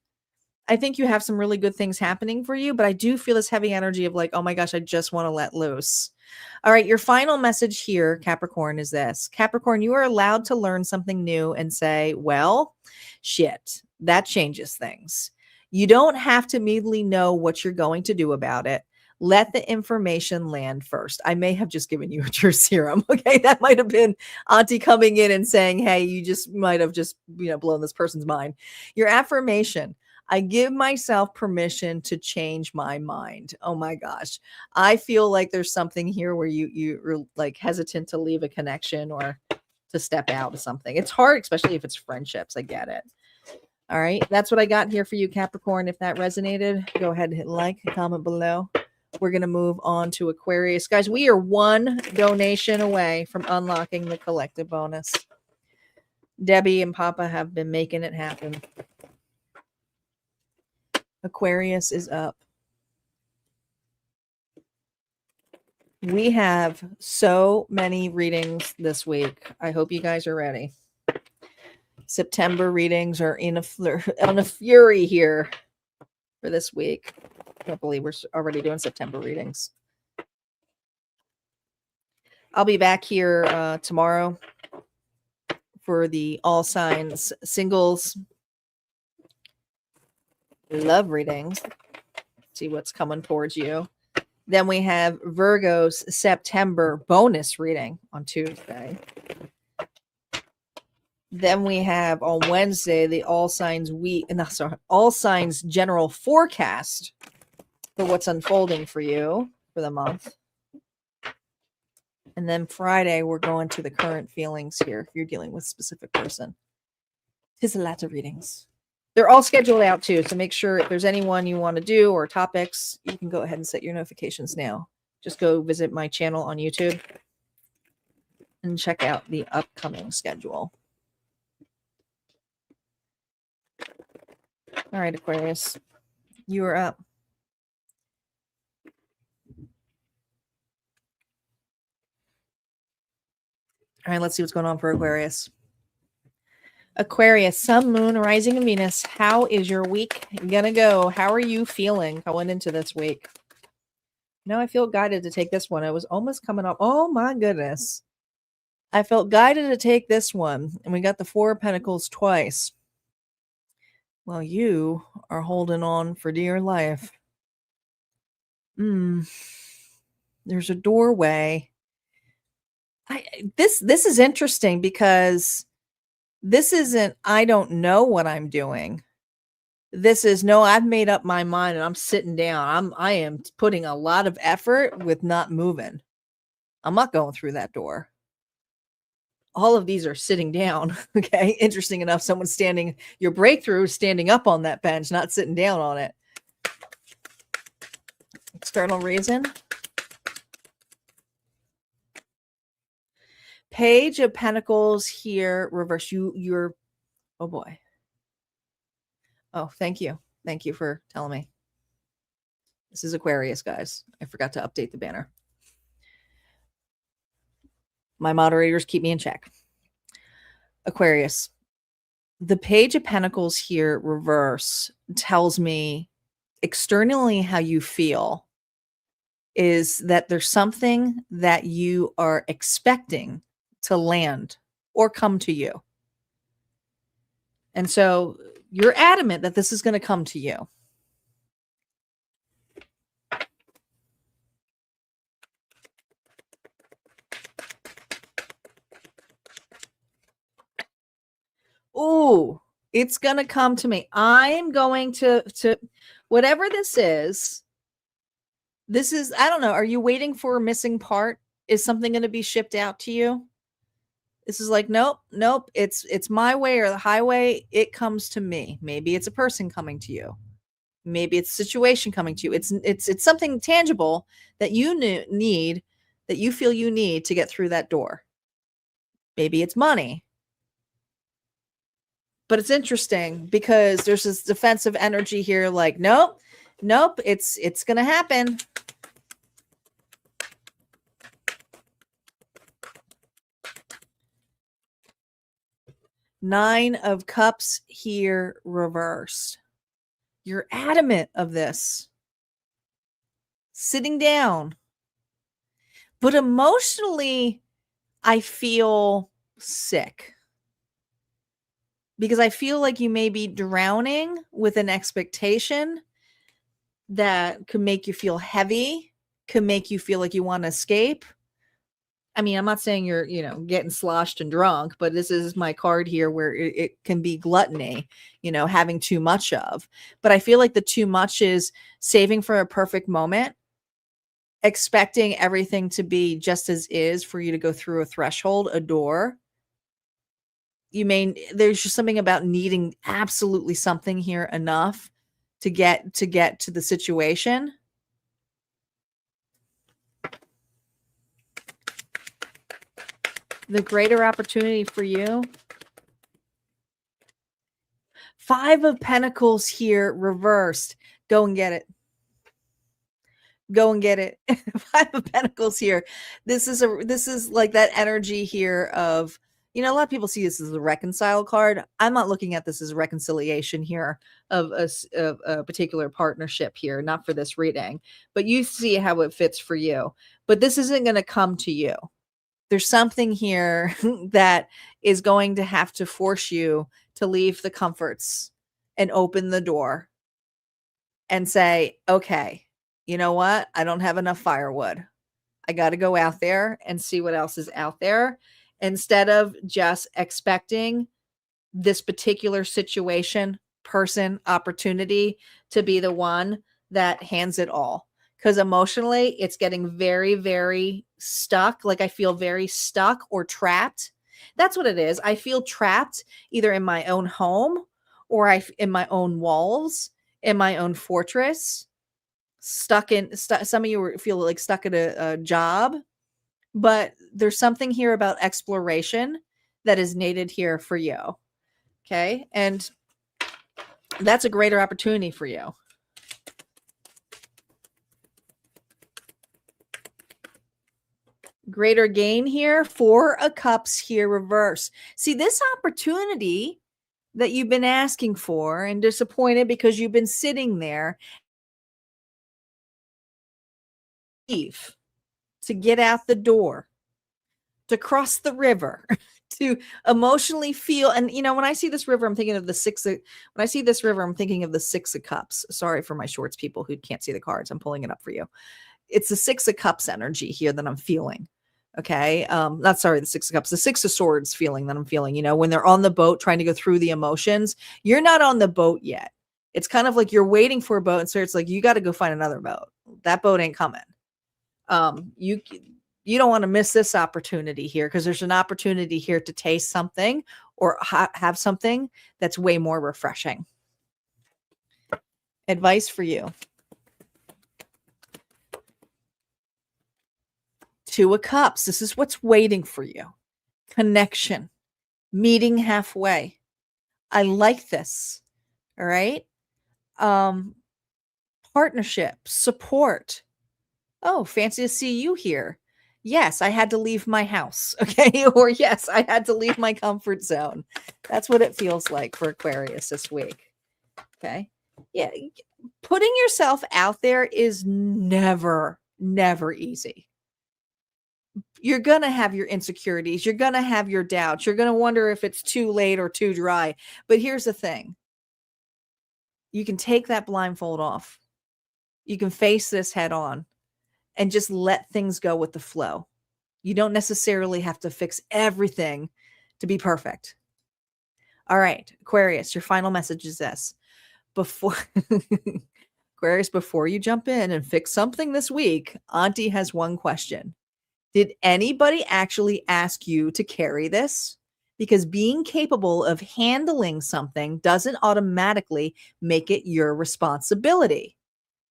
I think you have some really good things happening for you, but I do feel this heavy energy of like, oh my gosh, I just want to let loose. All right, your final message here, Capricorn, is this. Capricorn, you are allowed to learn something new and say, well, shit, that changes things. You don't have to immediately know what you're going to do about it. Let the information land first. I may have just given you a true serum. Okay, that might have been Auntie coming in and saying, hey, you just might have just blown this person's mind. Your affirmation. I give myself permission to change my mind. Oh my gosh. I feel like there's something here where you're like hesitant to leave a connection or to step out of something. It's hard, especially if it's friendships. I get it. All right. That's what I got here for you, Capricorn. If that resonated, go ahead and hit like, comment below. We're going to move on to Aquarius. Guys, we are one donation away from unlocking the collective bonus. Debbie and Papa have been making it happen. Aquarius is up. We have so many readings this week. I hope you guys are ready. September readings are on a fury here for this week. I can't believe we're already doing September readings. I'll be back here tomorrow for the all signs singles love readings. See what's coming towards you. Then we have Virgo's September bonus reading on Tuesday. Then we have on Wednesday the all signs general forecast for what's unfolding for you for the month. And then Friday we're going to the current feelings here if you're dealing with a specific person. There's a lot of readings. They're all scheduled out too, so make sure if there's anyone you want to do or topics, you can go ahead and set your notifications now. Just go visit my channel on YouTube and check out the upcoming schedule. All right, Aquarius, you are up. All right, let's see what's going on for Aquarius. Aquarius, Sun, Moon, Rising, and Venus. How is your week gonna go? How are you feeling going into this week? I feel guided to take this one. I was almost coming up. Oh my goodness. I felt guided to take this one. And we got the Four of Pentacles twice. Well, you are holding on for dear life. There's a doorway. This is interesting because this isn't, I don't know what I'm doing. This is, no, I've made up my mind and I'm sitting down. I am putting a lot of effort with not moving. I'm not going through that door. All of these are sitting down. Okay. Interesting enough. Someone's standing, your breakthrough is standing up on that bench, not sitting down on it. External reason. Page of Pentacles here, reverse. You're, oh boy. Oh, thank you. Thank you for telling me. This is Aquarius, guys. I forgot to update the banner. My moderators keep me in check. Aquarius. The Page of Pentacles here, reverse, tells me externally how you feel is that there's something that you are expecting to land or come to you. And so you're adamant that this is going to come to you. Oh, it's going to come to me. I'm going to whatever this is, I don't know. Are you waiting for a missing part? Is something going to be shipped out to you? This is like, nope. It's my way or the highway. It comes to me. Maybe it's a person coming to you. Maybe it's a situation coming to you. It's something tangible that you need, that you feel you need to get through that door. Maybe it's money. But it's interesting because there's this defensive energy here. Like, nope. It's going to happen. Nine of Cups here reversed. You're adamant of this. Sitting down. But emotionally, I feel sick. Because I feel like you may be drowning with an expectation that could make you feel heavy, could make you feel like you want to escape. I mean, I'm not saying you're, getting sloshed and drunk, but this is my card here where it can be gluttony, having too much of. But I feel like the too much is saving for a perfect moment, expecting everything to be just as is for you to go through a threshold, a door. There's just something about needing absolutely something here enough to get to the situation. The greater opportunity for you. Five of Pentacles here reversed. Go and get it. Go and get it. Five of Pentacles here. This is like that energy here of, a lot of people see this as a reconcile card. I'm not looking at this as a reconciliation here of a particular partnership here, not for this reading, but you see how it fits for you. But this isn't going to come to you. There's something here that is going to have to force you to leave the comforts and open the door and say, okay, you know what? I don't have enough firewood. I got to go out there and see what else is out there instead of just expecting this particular situation, person, opportunity to be the one that hands it all. Because emotionally, it's getting very, very stuck. Like I feel very stuck or trapped. That's what it is. I feel trapped either in my own home or in my own walls, in my own fortress, some of you feel like stuck at a job, but there's something here about exploration that is needed here for you. Okay. And that's a greater opportunity for you. Greater gain here. Four of Cups here reverse. See, this opportunity that you've been asking for and disappointed because you've been sitting there, to get out the door, to cross the river, to emotionally feel. And when I see this river, I'm thinking of the Six of Cups. Sorry for my shorts people who can't see the cards. I'm pulling it up for you. It's the Six of Cups energy here that I'm feeling. Okay. The Six of Cups, the Six of Swords feeling that I'm feeling, when they're on the boat trying to go through the emotions. You're not on the boat yet. It's kind of like you're waiting for a boat. And so it's like, you got to go find another boat. That boat ain't coming. You don't want to miss this opportunity here, because there's an opportunity here to taste something or have something that's way more refreshing. Advice for you. Two of Cups. This is what's waiting for you. Connection. Meeting halfway. I like this. All right. Partnership. Support. Oh, fancy to see you here. Yes, I had to leave my house. Okay. Or yes, I had to leave my comfort zone. That's what it feels like for Aquarius this week. Okay. Yeah. Putting yourself out there is never easy. You're going to have your insecurities. You're going to have your doubts. You're going to wonder if it's too late or too dry. But here's the thing. You can take that blindfold off. You can face this head on and just let things go with the flow. You don't necessarily have to fix everything to be perfect. All right, Aquarius, your final message is this. Aquarius, before you jump in and fix something this week, Auntie has one question. Did anybody actually ask you to carry this? Because being capable of handling something doesn't automatically make it your responsibility.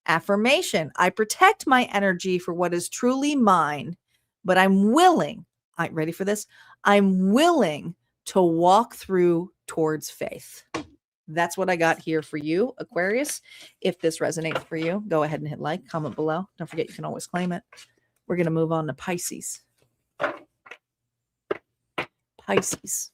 Affirmation. I protect my energy for what is truly mine, but I'm willing. Ready for this? I'm willing to walk through towards faith. That's what I got here for you, Aquarius. If this resonates for you, go ahead and hit like, comment below. Don't forget, you can always claim it. We're going to move on to Pisces. Pisces.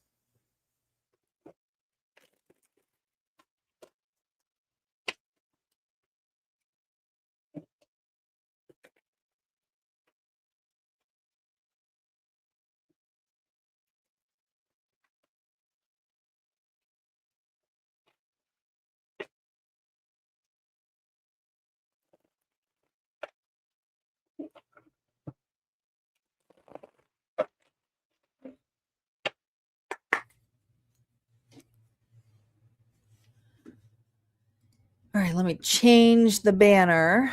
All right, let me change the banner.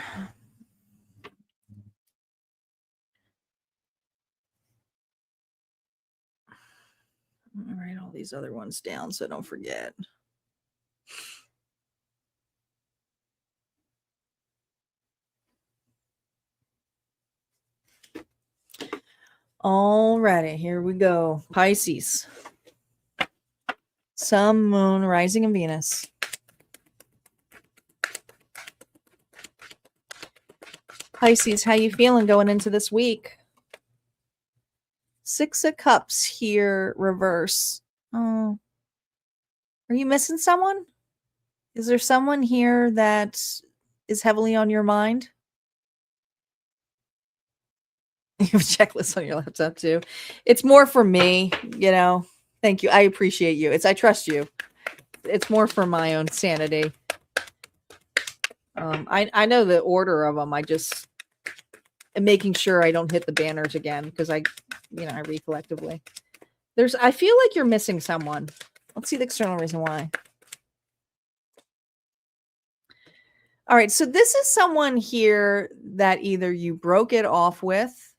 I'll write all these other ones down so I don't forget. Alrighty, here we go. Pisces. Sun, Moon, Rising, and Venus. Pisces, how you feeling going into this week? Six of Cups here, reverse. Oh, are you missing someone? Is there someone here that is heavily on your mind? You have a checklist on your laptop too. It's more for me, you know. Thank you. I appreciate you. I trust you. It's more for my own sanity. I know the order of them. I just am making sure I don't hit the banners again because I read collectively. I feel like you're missing someone. Let's see the external reason why. All right, so this is someone here that either you broke it off with,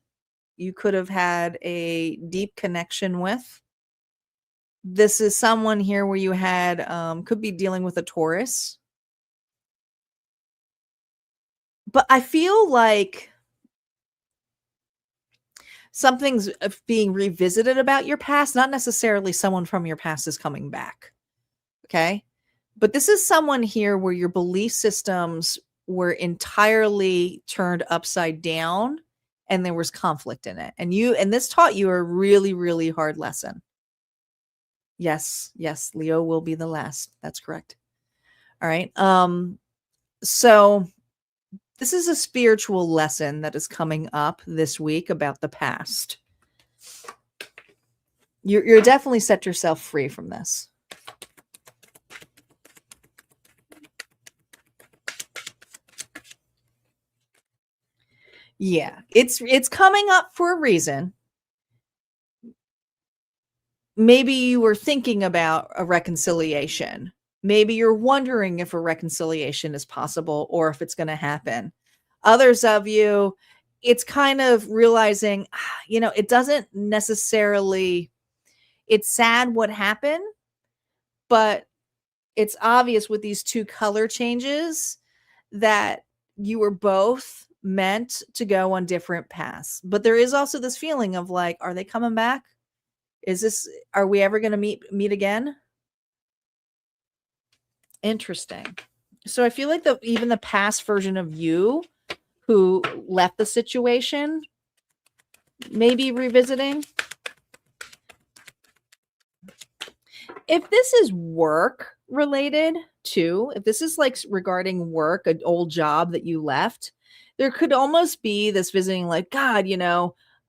you could have had a deep connection with. This is someone here where you had, could be dealing with a Taurus. But I feel like something's being revisited about your past, not necessarily someone from your past is coming back. Okay? But this is someone here where your belief systems were entirely turned upside down and there was conflict in it. And this taught you a really, really hard lesson. Yes, Leo will be the last. That's correct. All right. So this is a spiritual lesson that is coming up this week about the past. You're definitely set yourself free from this. Yeah, it's coming up for a reason. Maybe you were thinking about a reconciliation. Maybe you're wondering if a reconciliation is possible or if it's going to happen. Others of you, it's kind of realizing, it doesn't necessarily, it's sad what happened, but it's obvious with these two color changes that you were both meant to go on different paths. But there is also this feeling of like, are they coming back? Are we ever going to meet again? Interesting. So I feel like even the past version of you who left the situation, maybe revisiting. If this is work related too, if this is like regarding work, an old job that you left, there could almost be this visiting like, God,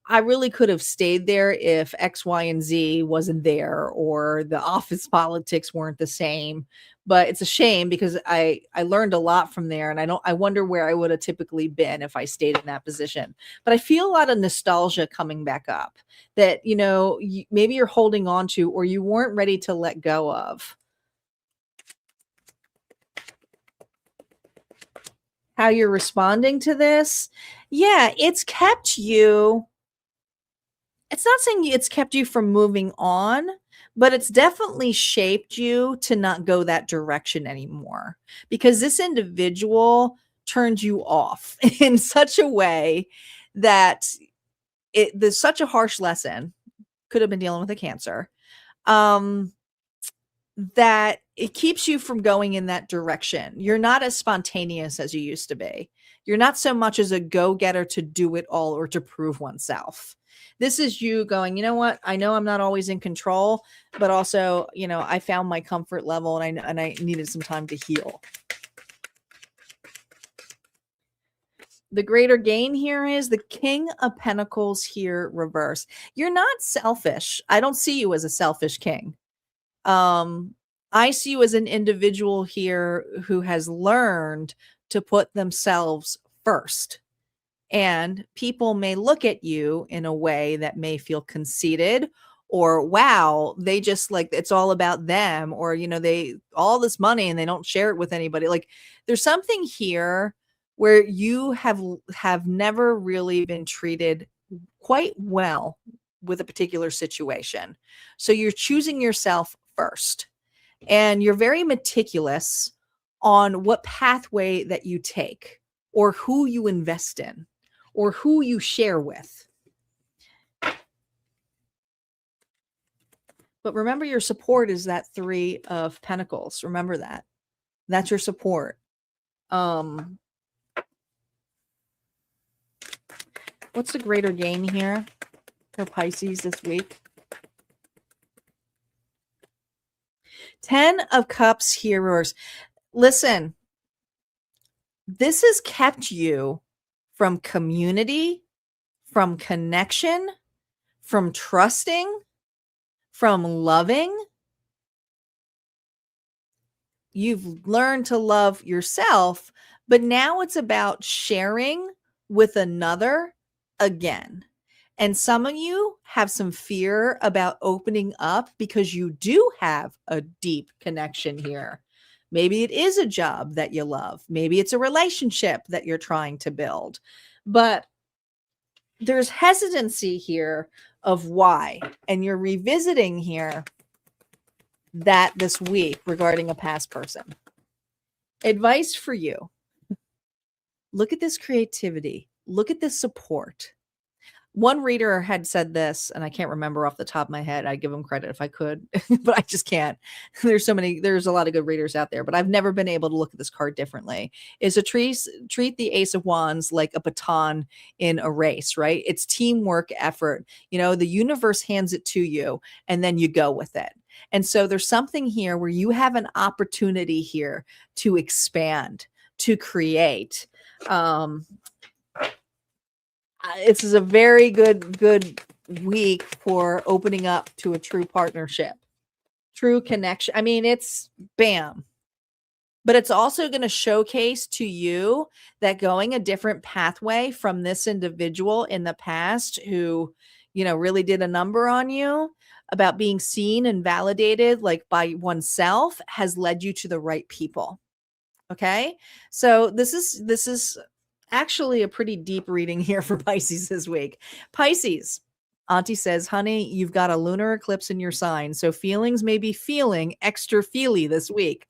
I really could have stayed there if X, Y, and Z wasn't there or the office politics weren't the same. But it's a shame because I learned a lot from there, and I wonder where I would have typically been if I stayed in that position. But I feel a lot of nostalgia coming back up that maybe you're holding on to or you weren't ready to let go of. How you're responding to this? Yeah, it's kept you. It's not saying it's kept you from moving on, but it's definitely shaped you to not go that direction anymore because this individual turned you off in such a way that there's such a harsh lesson. Could have been dealing with a Cancer. That it keeps you from going in that direction. You're not as spontaneous as you used to be. You're not so much as a go-getter to do it all or to prove oneself. This is you going, you know what? I know I'm not always in control, but also, I found my comfort level and I needed some time to heal. The greater gain here is the King of Pentacles here reverse. You're not selfish. I don't see you as a selfish king. I see you as an individual here who has learned to put themselves first. And people may look at you in a way that may feel conceited or, wow, they just like, it's all about them, or, they all this money and they don't share it with anybody. Like there's something here where you have never really been treated quite well with a particular situation. So you're choosing yourself first. And you're very meticulous on what pathway that you take or who you invest in or who you share with. But remember, your support is that Three of Pentacles. Remember that. That's your support. What's the greater gain here for Pisces this week? 10 of Cups hearers. Listen, this has kept you from community, from connection, from trusting, from loving. You've learned to love yourself, but now it's about sharing with another again. And some of you have some fear about opening up because you do have a deep connection here. Maybe it is a job that you love. Maybe it's a relationship that you're trying to build. But there's hesitancy here of why. And you're revisiting here that this week regarding a past person. Advice for you. Look at this creativity. Look at this support. One reader had said this, and I can't remember off the top of my head. I'd give them credit if I could, but I just can't. There's a lot of good readers out there, but I've never been able to look at this card differently. Is to treat the Ace of Wands like a baton in a race, right? It's teamwork effort. You know, the universe hands it to you, and then you go with it. And so there's something here where you have an opportunity here to expand, to create. This is a very good week for opening up to a true partnership, true connection. I mean, it's bam. But it's also going to showcase to you that going a different pathway from this individual in the past who, you know, really did a number on you, about being seen and validated like by oneself, has led you to the right people. Okay? So this is actually a pretty deep reading here for Pisces this week. Pisces, Auntie says, honey, you've got a lunar eclipse in your sign, so feelings may be feeling extra feely this week.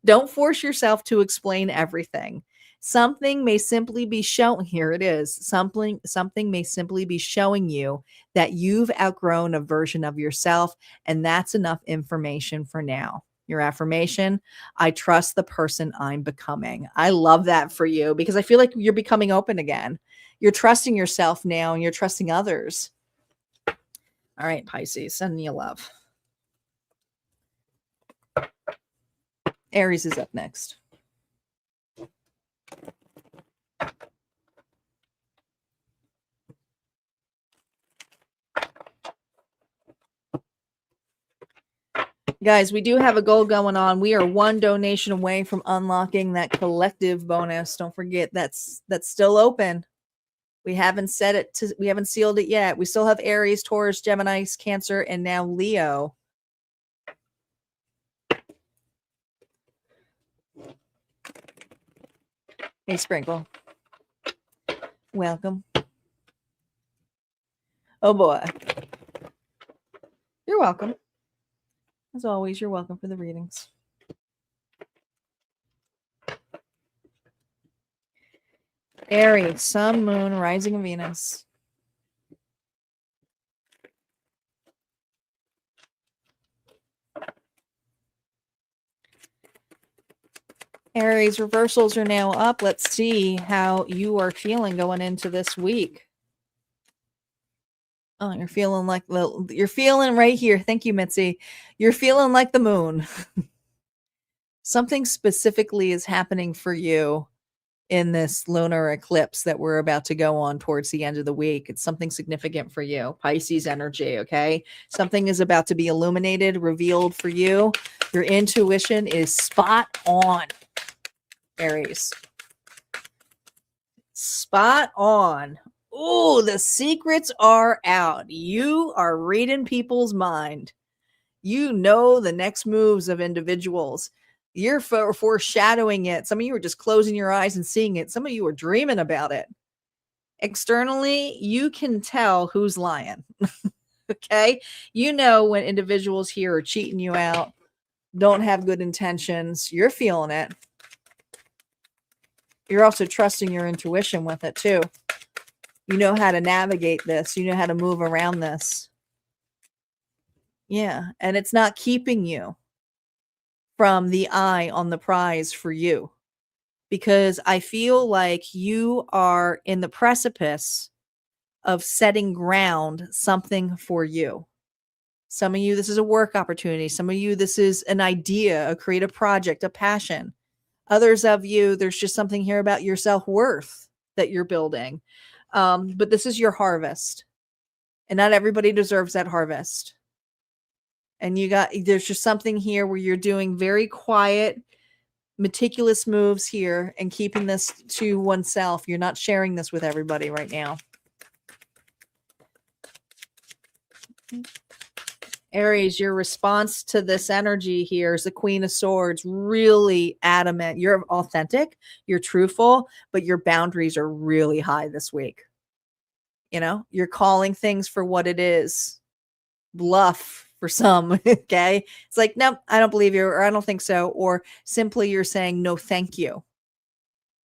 Don't force yourself to explain everything. Something may simply be showing, here it is, something may simply be showing you that you've outgrown a version of yourself, and that's enough information for now. Your affirmation, I trust the person I'm becoming. I love that for you because I feel like you're becoming open again. You're trusting yourself now and you're trusting others. All right, Pisces, send me a love. Aries is up next. Guys, we do have a goal going on. We are one donation away from unlocking that collective bonus. Don't forget that's still open. We haven't we haven't sealed it yet. We still have Aries, Taurus, Gemini, Cancer, and now Leo. Hey, Sprinkle. Welcome. Oh boy. You're welcome. As always, you're welcome for the readings. Aries, Sun, Moon, Rising of Venus. Aries, reversals are now up. Let's see how you are feeling going into this week. Oh, you're feeling right here. Thank you, Mitzi. You're feeling like the moon. Something specifically is happening for you in this lunar eclipse that we're about to go on towards the end of the week. It's something significant for you. Pisces energy, okay? Something is about to be illuminated, revealed for you. Your intuition is spot on, Aries. Spot on. Oh, the secrets are out. You are reading people's mind. You know the next moves of individuals. You're foreshadowing it. Some of you are just closing your eyes and seeing it. Some of you are dreaming about it. Externally, you can tell who's lying. Okay? You know when individuals here are cheating you out, don't have good intentions. You're feeling it. You're also trusting your intuition with it too. You know how to navigate this. You know how to move around this. Yeah. And it's not keeping you from the eye on the prize for you, because I feel like you are in the precipice of setting ground something for you. Some of you, this is a work opportunity. Some of you, this is an idea, a creative project, a passion. Others of you, there's just something here about your self-worth that you're building. But this is your harvest. And not everybody deserves that harvest. And there's just something here where you're doing very quiet, meticulous moves here and keeping this to oneself. You're not sharing this with everybody right now. Aries, your response to this energy here is the Queen of Swords, really adamant. You're authentic, you're truthful, but your boundaries are really high this week. You know, you're calling things for what it is. Bluff for some, okay? It's like, no, I don't believe you, or I don't think so. Or simply you're saying, no, thank you.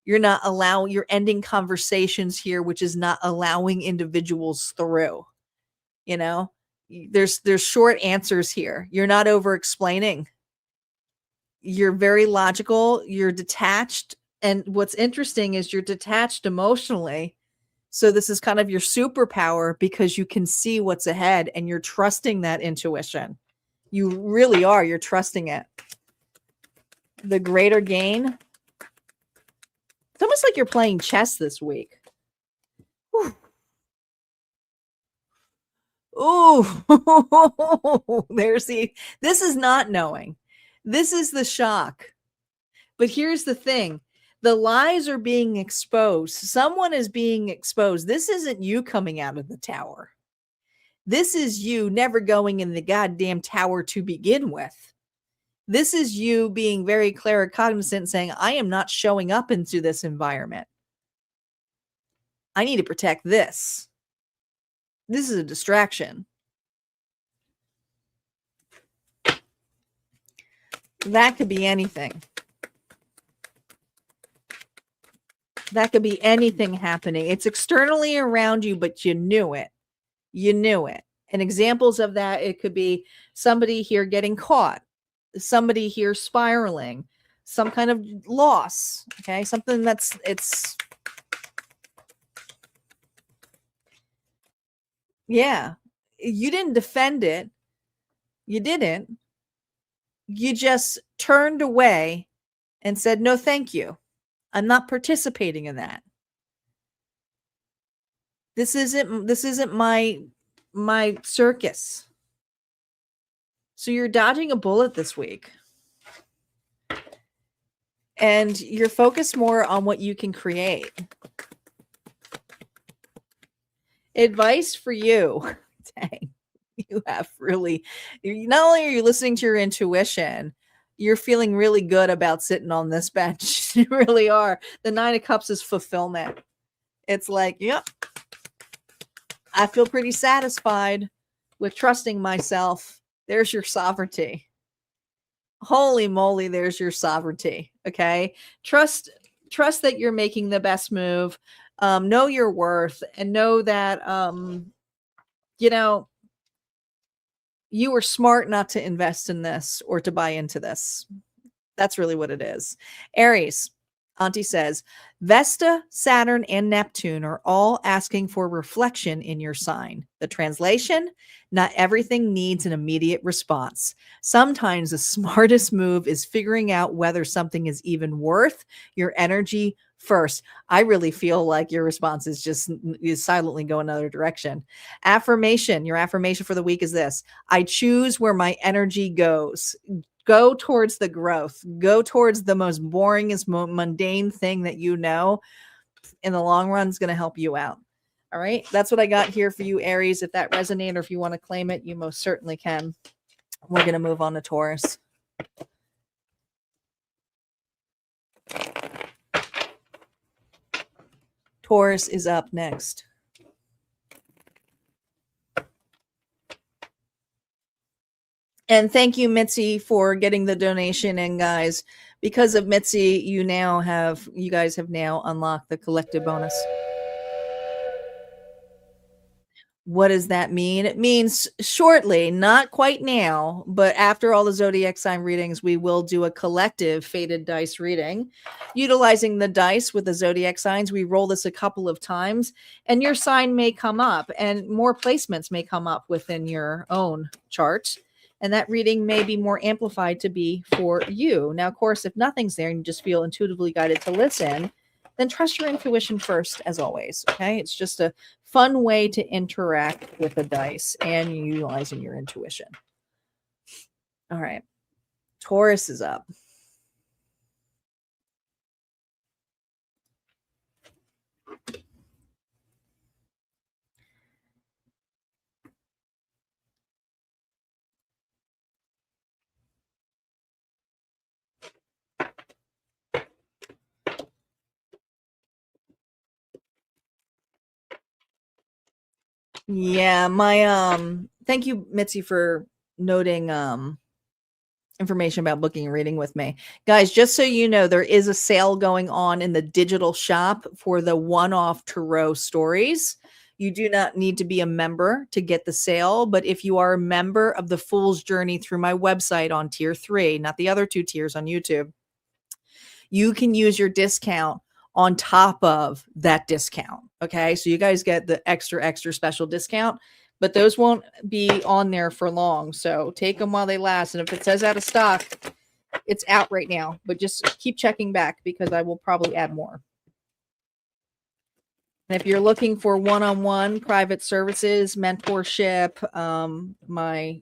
You're ending conversations here, which is not allowing individuals through, you know? There's short answers here. You're not over explaining. You're very logical. You're detached. And what's interesting is you're detached emotionally. So this is kind of your superpower because you can see what's ahead and you're trusting that intuition. You really are. You're trusting it. The greater gain. It's almost like you're playing chess this week. Whew. Oh, this is not knowing. This is the shock. But here's the thing. The lies are being exposed. Someone is being exposed. This isn't you coming out of the tower. This is you never going in the goddamn tower to begin with. This is you being very claircognizant, saying, I am not showing up into this environment. I need to protect this. This is a distraction. That could be anything. That could be anything happening. It's externally around you, but you knew it. You knew it. And examples of that, it could be somebody here getting caught, somebody here spiraling, some kind of loss, okay? Something yeah, you didn't defend it. You didn't. You just turned away and said, no, thank you. I'm not participating in that. This isn't my circus. So you're dodging a bullet this week. And you're focused more on what you can create. Advice for you. Dang. You have really, not only are you listening to your intuition, you're feeling really good about sitting on this bench. You really are. The 9 of Cups is fulfillment. It's like, yep, I feel pretty satisfied with trusting myself. There's your sovereignty. Holy moly, there's your sovereignty. Okay. Trust that you're making the best move. Know your worth and know that, you know, you were smart not to invest in this or to buy into this. That's really what it is. Aries, Auntie says, Vesta, Saturn, and Neptune are all asking for reflection in your sign. The translation, not everything needs an immediate response. Sometimes the smartest move is figuring out whether something is even worth your energy first. I really feel like your response is silently go another direction. Affirmation, your affirmation for the week is this: I choose where my energy goes. Go towards the growth. Go towards the most boringest, mundane thing that you know. In the long run, is going to help you out. All right. That's what I got here for you, Aries. If that resonates or if you want to claim it, you most certainly can. We're going to move on to Taurus. Taurus is up next. And thank you, Mitzi, for getting the donation in, guys. Because of Mitzi, you guys have now unlocked the collective bonus. What does that mean? It means shortly, not quite now, but after all the zodiac sign readings, we will do a collective fated dice reading. Utilizing the dice with the zodiac signs, we roll this a couple of times, and your sign may come up, and more placements may come up within your own chart. And that reading may be more amplified to be for you. Now, of course, if nothing's there and you just feel intuitively guided to listen, then trust your intuition first, as always. Okay. It's just a fun way to interact with the dice and utilizing your intuition. All right. Taurus is up. Yeah, thank you, Mitzi, for noting information about booking a reading with me. Guys, just so you know, there is a sale going on in the digital shop for the one-off tarot stories. You do not need to be a member to get the sale, but if you are a member of the Fool's Journey through my website on tier 3, not the other 2 tiers on YouTube, you can use your discount on top of that discount. Okay. So you guys get the extra special discount, but those won't be on there for long. So take them while they last. And if it says out of stock, it's out right now, but just keep checking back because I will probably add more. And if you're looking for one-on-one private services, mentorship, my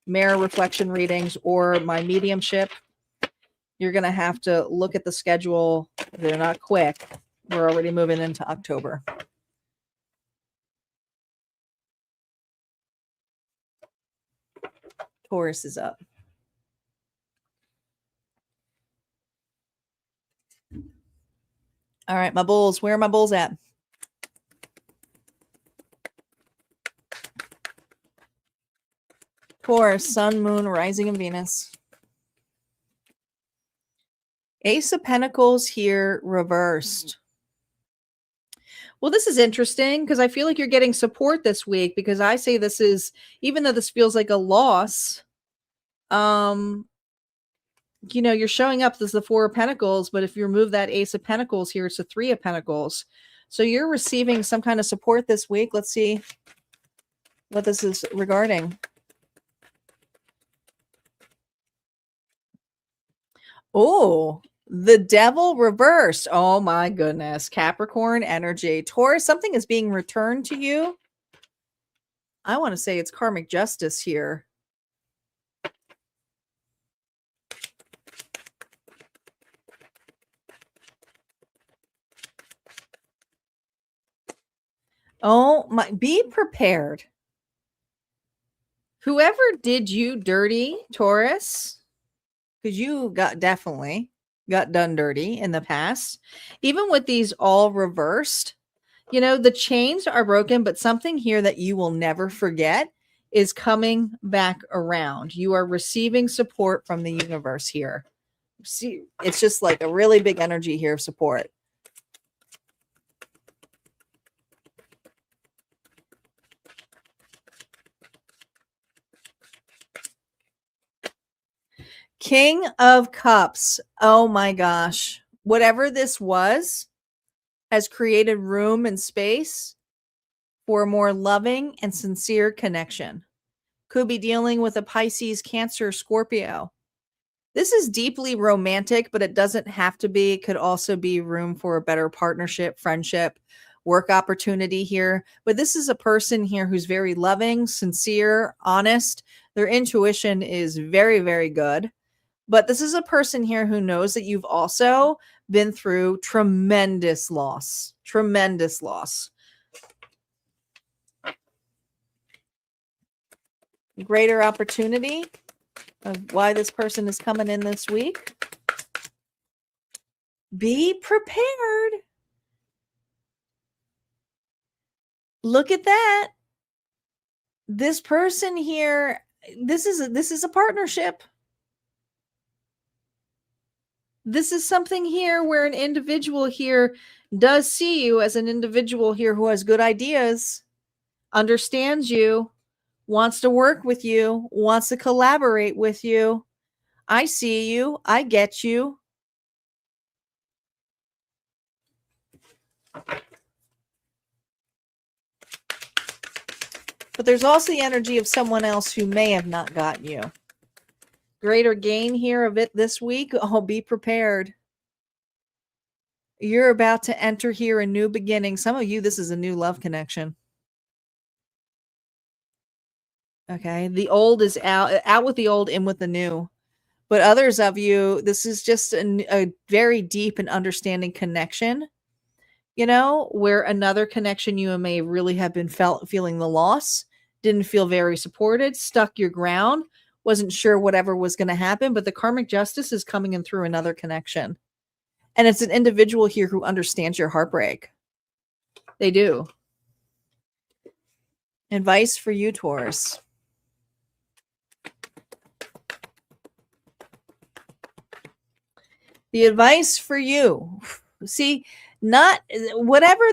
mirror reflection readings, or my mediumship, you're going to have to look at the schedule. They're not quick. We're already moving into October. Taurus is up. All right, my bulls. Where are my bulls at? Taurus, Sun, Moon, Rising, and Venus. Ace of Pentacles here reversed. Well, this is interesting because I feel like you're getting support this week, because I say this is, even though this feels like a loss, you're showing up as the 4 of Pentacles, but if you remove that Ace of Pentacles here, it's a 3 of Pentacles. So you're receiving some kind of support this week. Let's see what this is regarding. Oh, the Devil reversed. Oh my goodness. Capricorn energy. Taurus, something is being returned to you. I want to say it's karmic justice here. Oh my, be prepared. Whoever did you dirty, Taurus, because you definitely got done dirty in the past, even with these all reversed, the chains are broken, but something here that you will never forget is coming back around. You are receiving support from the universe here. See, it's just like a really big energy here of support. King of Cups. Oh my gosh. Whatever this was has created room and space for a more loving and sincere connection. Could be dealing with a Pisces, Cancer, Scorpio. This is deeply romantic, but it doesn't have to be. It could also be room for a better partnership, friendship, work opportunity here. But this is a person here who's very loving, sincere, honest. Their intuition is very, very good. But this is a person here who knows that you've also been through tremendous loss. Tremendous loss. Greater opportunity of why this person is coming in this week. Be prepared. Look at that. This person here, this is a partnership. This is something here where an individual here does see you as an individual here who has good ideas, understands you, wants to work with you, wants to collaborate with you. I see you. I get you. But there's also the energy of someone else who may have not got you. Greater gain here of it this week. Oh, be prepared. You're about to enter here a new beginning. Some of you, this is a new love connection. Okay. The old is out with the old, in with the new. But others of you, this is just a very deep and understanding connection, you know, where another connection you may really have been feeling the loss, didn't feel very supported, stuck your ground, wasn't sure whatever was going to happen, but the karmic justice is coming in through another connection. And it's an individual here who understands your heartbreak. They do. Advice for you, Taurus. The advice for you. See, not whoever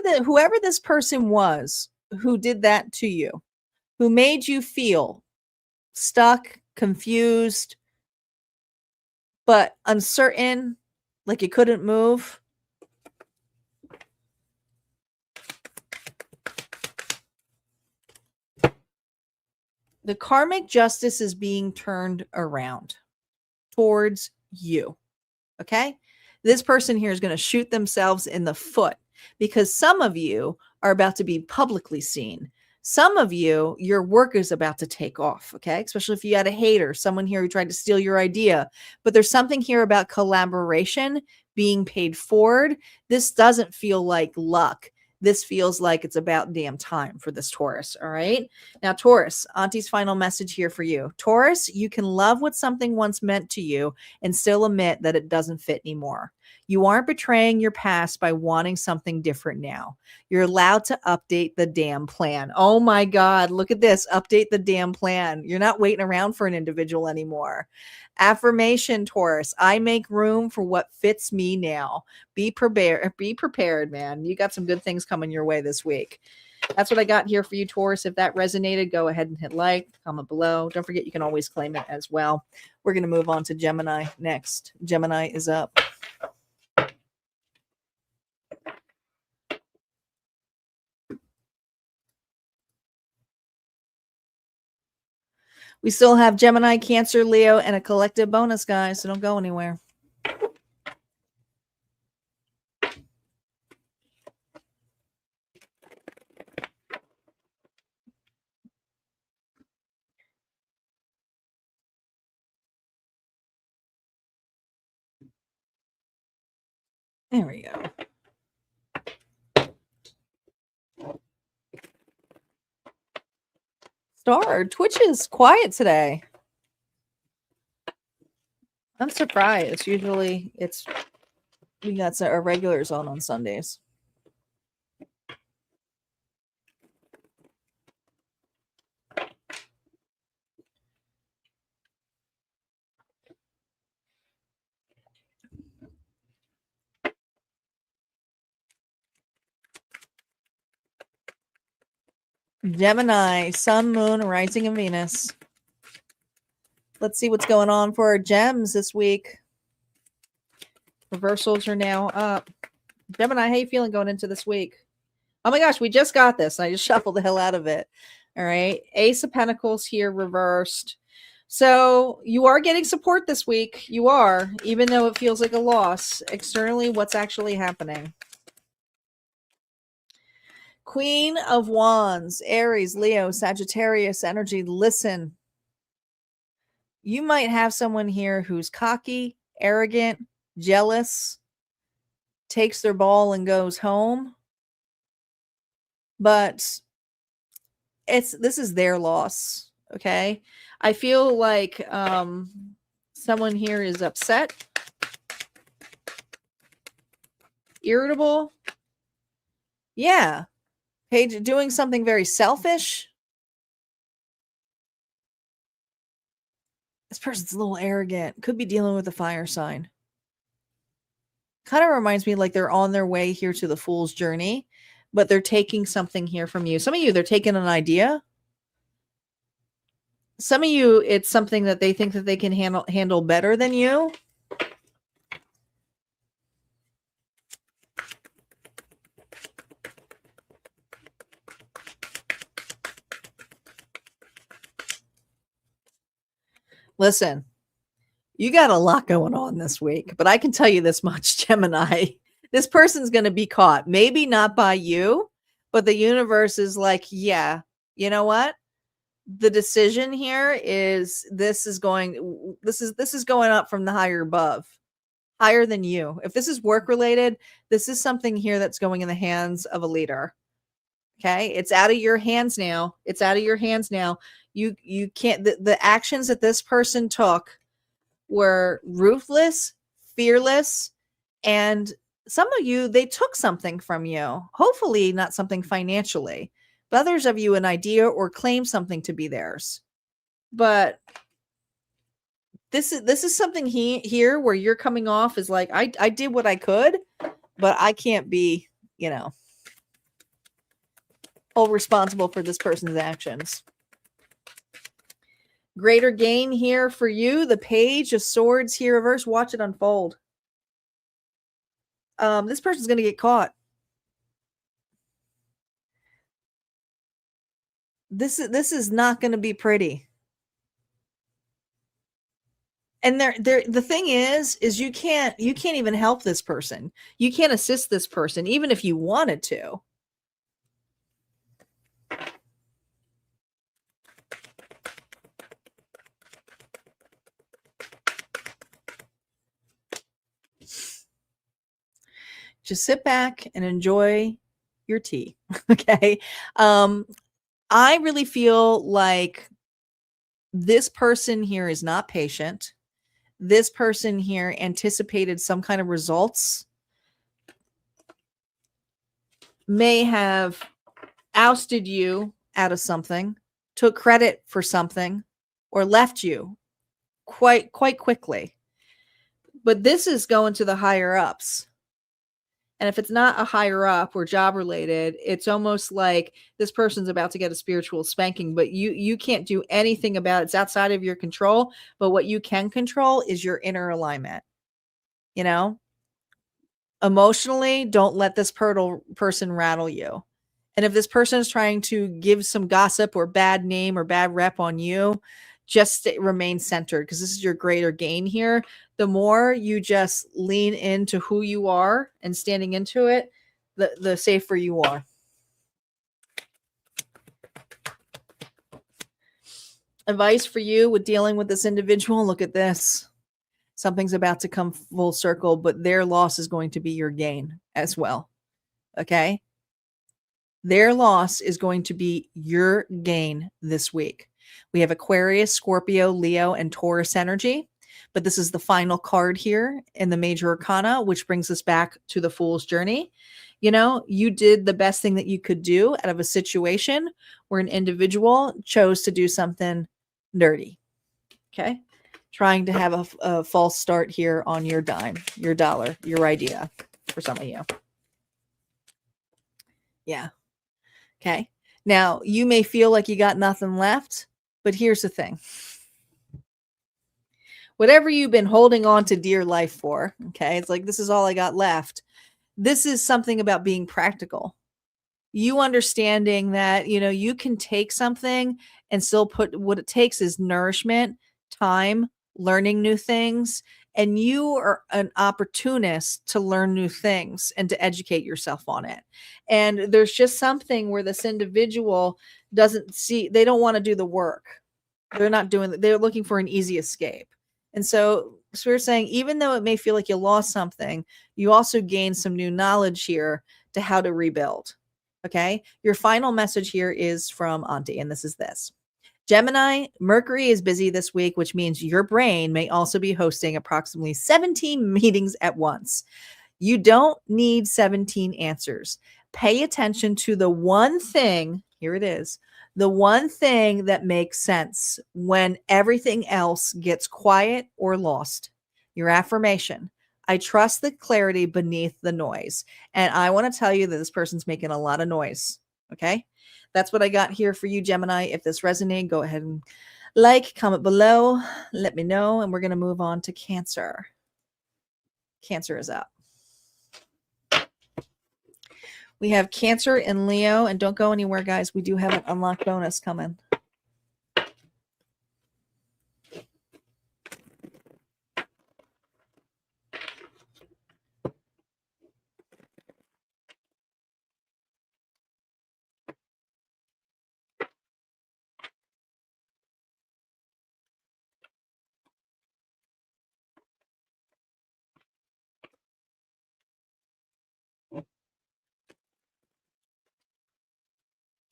this person was who did that to you, who made you feel stuck, confused, but uncertain, like you couldn't move. The karmic justice is being turned around towards you. Okay? This person here is going to shoot themselves in the foot because some of you are about to be publicly seen. Some of you, your work is about to take off, okay? Especially if you had a hater, someone here who tried to steal your idea. But there's something here about collaboration being paid forward. This doesn't feel like luck. This feels like it's about damn time for this Taurus, all right? Now, Taurus, Auntie's final message here for you. Taurus, you can love what something once meant to you and still admit that it doesn't fit anymore. You aren't betraying your past by wanting something different now. You're allowed to update the damn plan. Oh my God, look at this. Update the damn plan. You're not waiting around for an individual anymore. Affirmation, Taurus. I make room for what fits me now. Be prepared, man. You got some good things coming your way this week. That's what I got here for you, Taurus. If that resonated, go ahead and hit like, comment below. Don't forget, you can always claim it as well. We're going to move on to Gemini next. Gemini is up. We still have Gemini, Cancer, Leo, and a collective bonus, guys, so don't go anywhere. There we go. Star, Twitch is quiet today. I'm surprised. Usually we got our regulars on Sundays. Gemini, Sun, Moon, Rising, and Venus. Let's see what's going on for our gems this week. Reversals are now up. Gemini, how you feeling going into this week? Oh my gosh, we just got this. I just shuffled the hell out of it. All right. Ace of Pentacles here reversed. So you are getting support this week. You are, even though it feels like a loss. Externally, what's actually happening? Queen of Wands, Aries, Leo, Sagittarius energy. Listen, you might have someone here who's cocky, arrogant, jealous, takes their ball and goes home. But this is their loss, okay? I feel like someone here is upset, irritable. Yeah. Page doing something very selfish. This person's a little arrogant. Could be dealing with a fire sign. Kind of reminds me like they're on their way here to the Fool's Journey, but they're taking something here from you. Some of you, they're taking an idea. Some of you, it's something that they think that they can handle better than you. Listen, you got a lot going on this week, but I can tell you this much, Gemini. This person's going to be caught. Maybe not by you, but the universe is like, yeah, you know what? The decision here is this is going up from the higher above, higher than you. If this is work related, this is something here that's going in the hands of a leader. Okay, it's out of your hands now. It's out of your hands now. You can't. The actions that this person took were ruthless, fearless, and some of you, they took something from you. Hopefully, not something financially. But others of you, an idea or claim something to be theirs. But this is something here where you're coming off as like, I did what I could, but I can't be, all responsible for this person's actions. Greater gain here for you. The Page of Swords here reverse. Watch it unfold. This person's going to get caught. This is not going to be pretty. And the thing is you can't even help this person. You can't assist this person, even if you wanted to. Just sit back and enjoy your tea. Okay. I really feel like this person here is not patient. This person here anticipated some kind of results, may have ousted you out of something, took credit for something, or left you quite quickly. But this is going to the higher ups. And if it's not a higher up or job related, it's almost like this person's about to get a spiritual spanking, but you can't do anything about it. It's outside of your control. But what you can control is your inner alignment. Emotionally, don't let this person rattle you. And if this person is trying to give some gossip or bad name or bad rep on you, just remain centered, because this is your greater gain here. The more you just lean into who you are and standing into it, the safer you are. Advice for you with dealing with this individual. Look at this. Something's about to come full circle, but their loss is going to be your gain as well. Okay? Their loss is going to be your gain this week. We have Aquarius, Scorpio, Leo, and Taurus energy. But this is the final card here in the major arcana, which brings us back to the Fool's Journey. You did the best thing that you could do out of a situation where an individual chose to do something dirty. Okay? Trying to have a false start here on your dime, your dollar, your idea for some of you. Yeah. Okay. Now, you may feel like you got nothing left, but here's the thing. Whatever you've been holding on to dear life for, okay, it's like, this is all I got left. This is something about being practical. You understanding that, you can take something and still put what it takes is nourishment, time, learning new things. And you are an opportunist to learn new things and to educate yourself on it. And there's just something where this individual they don't want to do the work. They're not doing it. They're looking for an easy escape. And so we're saying, even though it may feel like you lost something, you also gain some new knowledge here to how to rebuild. Okay. Your final message here is from Auntie, and this is this. Gemini, Mercury is busy this week, which means your brain may also be hosting approximately 17 meetings at once. You don't need 17 answers. Pay attention to the one thing, here it is, the one thing that makes sense when everything else gets quiet or lost. Your affirmation: I trust the clarity beneath the noise. And I want to tell you that this person's making a lot of noise. Okay. That's what I got here for you, Gemini. If this resonated, go ahead and like, comment below, let me know. And we're going to move on to Cancer. Cancer is up. We have Cancer and Leo. And don't go anywhere, guys. We do have an unlocked bonus coming.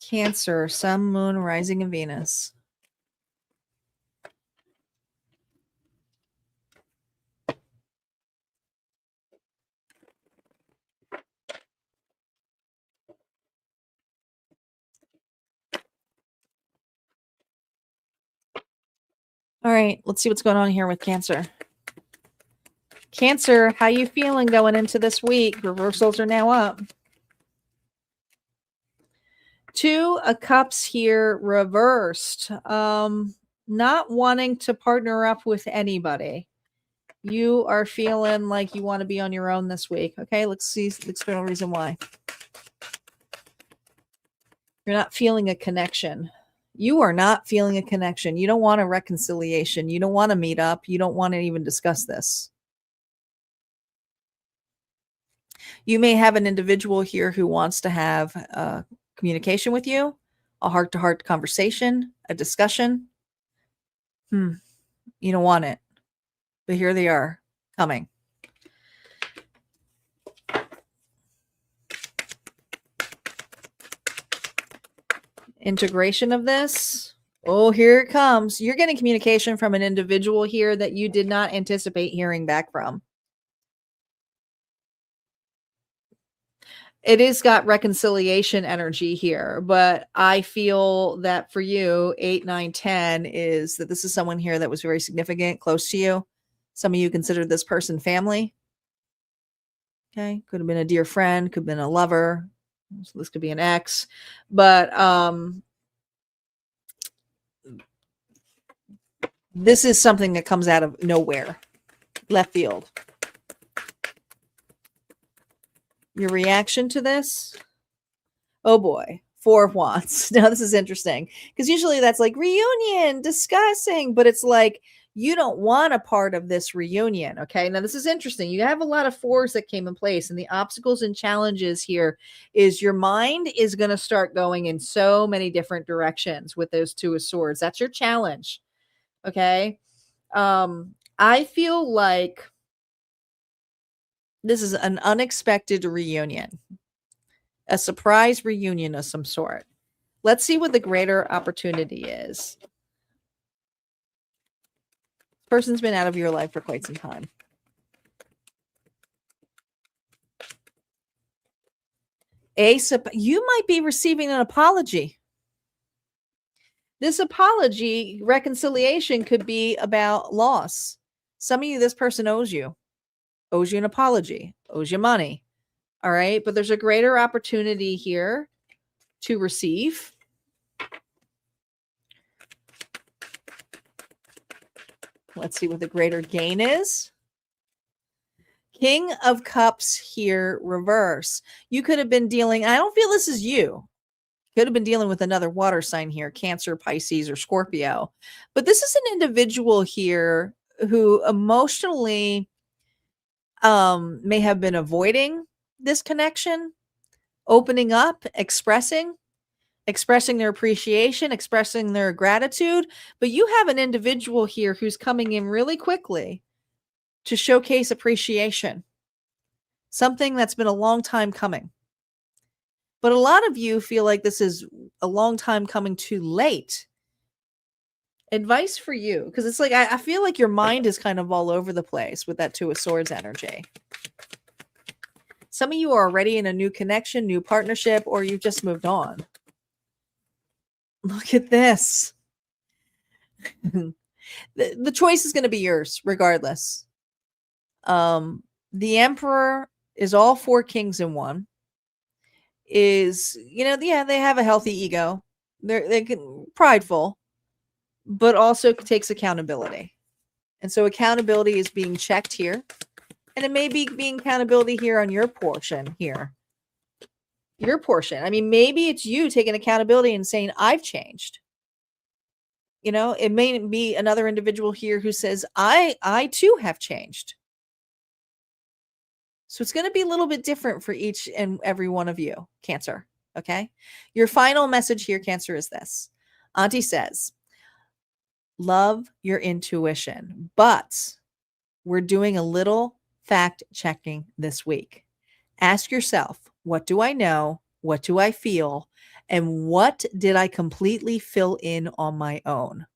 Cancer, Sun, Moon, Rising, and Venus. All right, let's see what's going on here with Cancer. Cancer, how you feeling going into this week? Reversals are now up. 2 of Cups here reversed. Not wanting to partner up with anybody. You are feeling like you want to be on your own this week. Okay, let's see the external reason why. You're not feeling a connection. You are not feeling a connection. You don't want a reconciliation. You don't want to meet up. You don't want to even discuss this. You may have an individual here who wants to have communication with you, a heart-to-heart conversation, a discussion. You don't want it. But here they are coming. Integration of this. Oh, here it comes. You're getting communication from an individual here that you did not anticipate hearing back from. It is got reconciliation energy here, but I feel that for you, 8, 9, 10 is that this is someone here that was very significant, close to you. Some of you consider this person family. Okay. Could have been a dear friend, could have been a lover. So this could be an ex, but this is something that comes out of nowhere, left field. Your reaction to this? Oh boy, 4 of Wands. Now this is interesting because usually that's like reunion, discussing, but it's like you don't want a part of this reunion. Okay, now this is interesting. You have a lot of 4s that came in place, and the obstacles and challenges here is your mind is going to start going in so many different directions with those 2 of Swords. That's your challenge. Okay, I feel like this is an unexpected reunion, a surprise reunion of some sort. Let's see what the greater opportunity is. This person's been out of your life for quite some time. You might be receiving an apology. This apology, reconciliation could be about loss. Some of you, this person owes you an apology, owes you money. All right. But there's a greater opportunity here to receive. Let's see what the greater gain is. King of Cups here, reverse. You could have been dealing, I don't feel this is you. Could have been dealing with another water sign here, Cancer, Pisces, or Scorpio. But this is an individual here who emotionally may have been avoiding this connection, opening up, expressing their appreciation, expressing their gratitude. But you have an individual here who's coming in really quickly to showcase appreciation, something that's been a long time coming. But a lot of you feel like this is a long time coming too late. Advice for you, because it's like I feel like your mind is kind of all over the place with that 2 of Swords energy. Some of you are already in a new connection, new partnership, or you've just moved on. Look at this. The choice is going to be yours regardless. The Emperor is all four kings in one. Is, yeah, they have a healthy ego. They can prideful, but also takes accountability. And so accountability is being checked here. And it may be being accountability here on your portion here. Your portion. I mean, maybe it's you taking accountability and saying, I've changed. It may be another individual here who says, I too have changed. So it's going to be a little bit different for each and every one of you, Cancer. Okay. Your final message here, Cancer, is this. Auntie says, love your intuition, but we're doing a little fact checking this week. Ask yourself, what do I know? What do I feel? And what did I completely fill in on my own?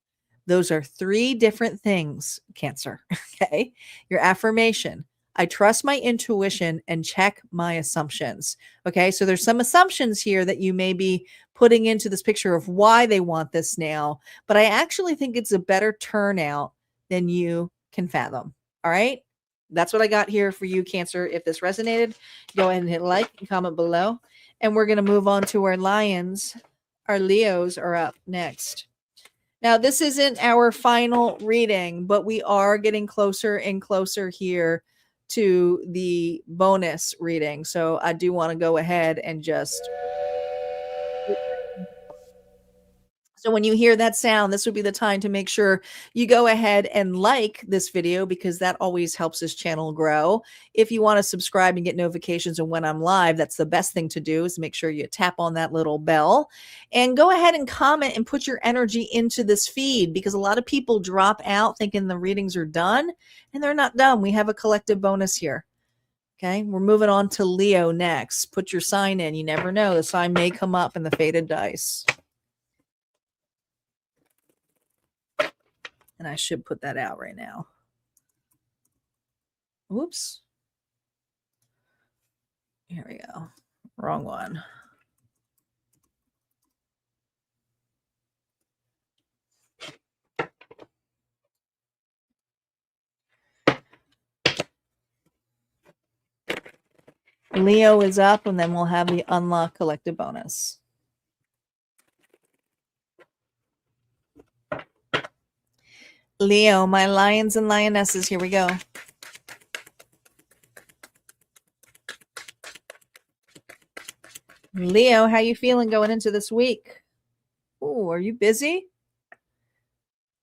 Those are three different things, Cancer. Okay. Your affirmation. I trust my intuition and check my assumptions. Okay. So there's some assumptions here that you may be putting into this picture of why they want this now, but I actually think it's a better turnout than you can fathom. All right. That's what I got here for you, Cancer. If this resonated, go ahead and hit like and comment below. And we're going to move on to our Lions. Our Leos are up next. Now, this isn't our final reading, but we are getting closer and closer here to the bonus reading. So I do want to go ahead and just... So when you hear that sound, this would be the time to make sure you go ahead and like this video, because that always helps this channel grow. If you want to subscribe and get notifications of when I'm live, that's the best thing to do, is make sure you tap on that little bell and go ahead and comment and put your energy into this feed, because a lot of people drop out thinking the readings are done, and they're not done. We have a collective bonus here. Okay, we're moving on to Leo next. Put your sign in. You never know. The sign may come up in the faded dice. And I should put that out right now. Whoops. Here we go. Wrong one. Leo is up, and then we'll have the unlock collective bonus. Leo, my lions and lionesses, here we go. Leo, how you feeling going into this week? Oh, are you busy?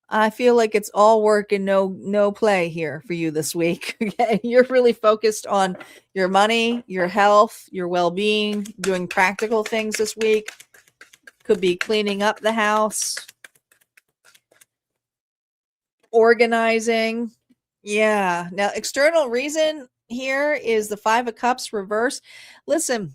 I feel like it's all work and no play here for you this week. Okay, you're really focused on your money, your health, your well-being, doing practical things this week. Could be cleaning up the house, organizing. Yeah. Now, external reason here is the 5 of Cups reverse. Listen,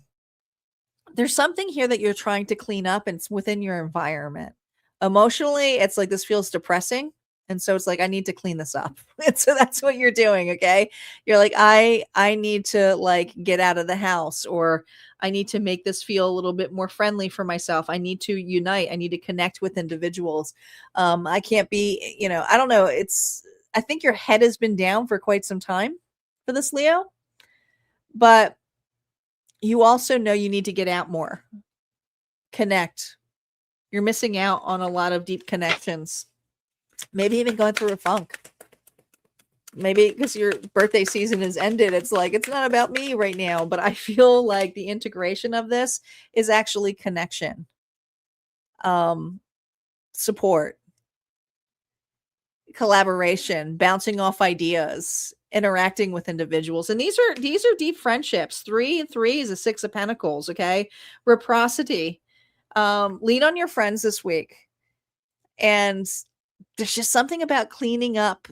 there's something here that you're trying to clean up, and it's within your environment. Emotionally, it's like this feels depressing. And so it's like, I need to clean this up. And so that's what you're doing. Okay. You're like, I need to like get out of the house, or I need to make this feel a little bit more friendly for myself. I need to unite. I need to connect with individuals. I can't be, I don't know. I think your head has been down for quite some time for this, Leo, but you also know you need to get out more, connect. You're missing out on a lot of deep connections. Maybe even going through a funk. Maybe because your birthday season has ended. It's like, it's not about me right now, but I feel like the integration of this is actually connection, support, collaboration, bouncing off ideas, interacting with individuals. And these are deep friendships. 3 and 3 is a 6 of Pentacles. Okay. Reciprocity. Lean on your friends this week. And there's just something about cleaning up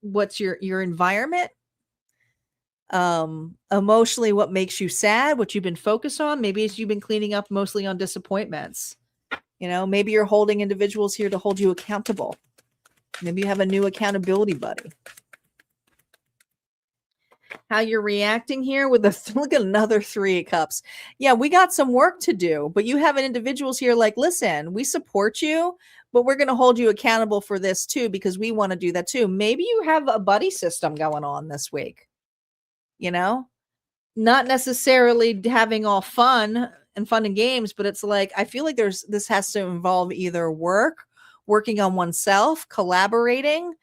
what's your environment, emotionally, what makes you sad, what you've been focused on. Maybe you've been cleaning up mostly on disappointments. Maybe you're holding individuals here to hold you accountable. Maybe you have a new accountability buddy. how you're reacting here with the look at another 3 of cups. Yeah, we got some work to do, but you have individuals here like, listen, we support you, but we're going to hold you accountable for this too, because we want to do that too. Maybe you have a buddy system going on this week, you know, not necessarily having all fun and games, but it's like, I feel like this has to involve either working on oneself, collaborating,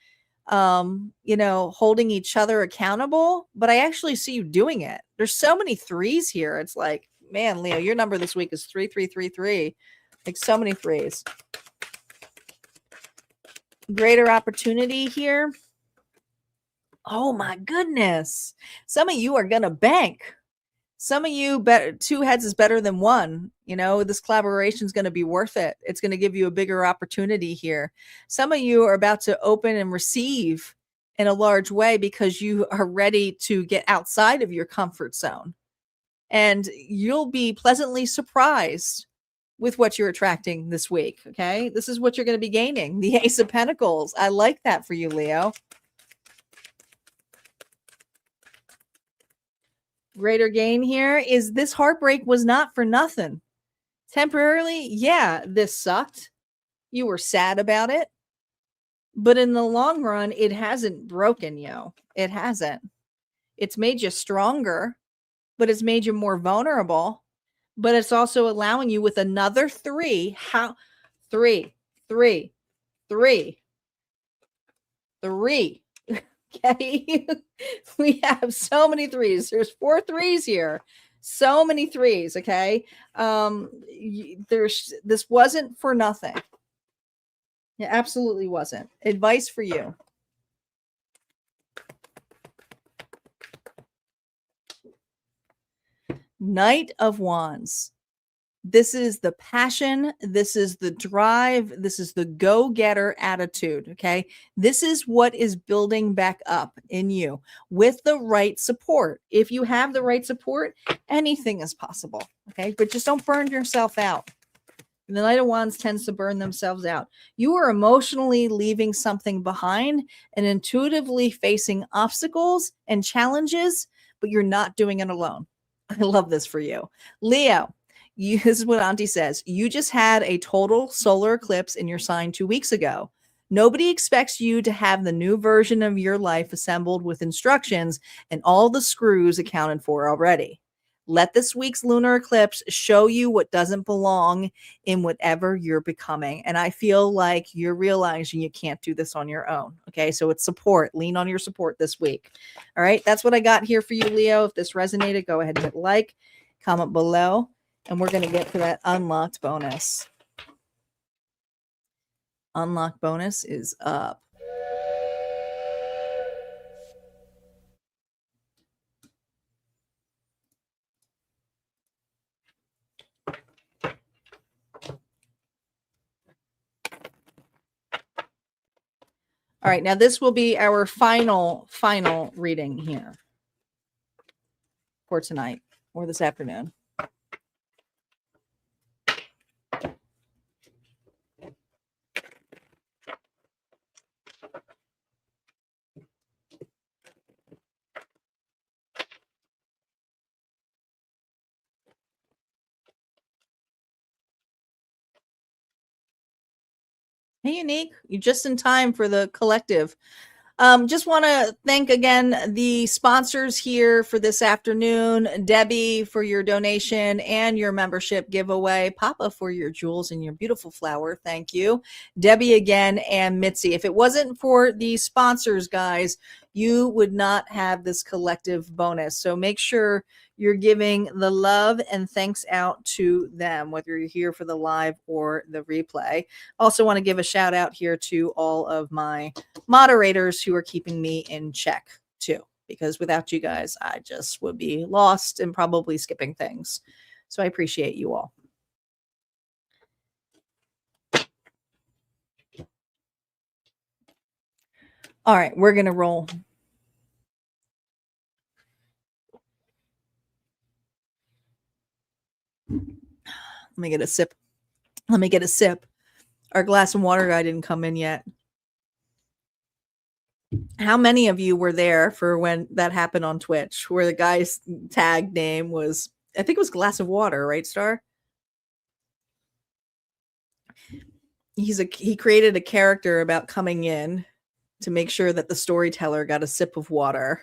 holding each other accountable, but I actually see you doing it. There's so many 3s here. It's like, man, Leo, your number this week is 3333. Like so many 3s. Greater opportunity here. Oh my goodness. Some of you are going to bank. Some of you, 2 heads is better than 1. This collaboration is going to be worth it. It's going to give you a bigger opportunity here. Some of you are about to open and receive in a large way because you are ready to get outside of your comfort zone. And you'll be pleasantly surprised with what you're attracting this week. Okay. This is what you're going to be gaining. The Ace of Pentacles. I like that for you, Leo. Greater gain here is this heartbreak was not for nothing. Temporarily, yeah, this sucked. You were sad about it. But in the long run, it hasn't broken you. It hasn't. It's made you stronger, but it's made you more vulnerable. But it's also allowing you with another 3. Three. Okay. We have so many 3s. There's 4 3s here. So many 3s. Okay. This wasn't for nothing. It absolutely wasn't. Advice for you. Knight of Wands. This is the passion. This is the drive. This is the go-getter attitude. Okay. This is what is building back up in you with the right support. If you have the right support, anything is possible. Okay. But just don't burn yourself out. The Knight of Wands tends to burn themselves out. You are emotionally leaving something behind and intuitively facing obstacles and challenges, but you're not doing it alone. I love this for you. Leo. This is what Auntie says. You just had a total solar eclipse in your sign 2 weeks ago. Nobody expects you to have the new version of your life assembled with instructions and all the screws accounted for already. Let this week's lunar eclipse show you what doesn't belong in whatever you're becoming. And I feel like you're realizing you can't do this on your own. Okay, so it's support. Lean on your support this week. All right, that's what I got here for you, Leo. If this resonated, go ahead and hit like, comment below. And we're going to get to that unlocked bonus. Unlocked bonus is up. All right, now this will be our final reading here for tonight or this afternoon. Hey, Unique, you're just in time for the collective. Just want to thank again the sponsors here for this afternoon. Debbie for your donation and your membership giveaway. Papa for your jewels and your beautiful flower. Thank you. Debbie again and Mitzi. If it wasn't for the sponsors, guys, you would not have this collective bonus. So make sure you're giving the love and thanks out to them, whether you're here for the live or the replay. Also want to give a shout out here to all of my moderators who are keeping me in check too, because without you guys, I just would be lost and probably skipping things. So I appreciate you all. All right, we're going to roll. Let me get a sip. Our glass of water guy didn't come in yet. How many of you were there for when that happened on Twitch, where the guy's tag name was, I think it was Glass of Water, right, Star? He created a character about coming in to make sure that the storyteller got a sip of water.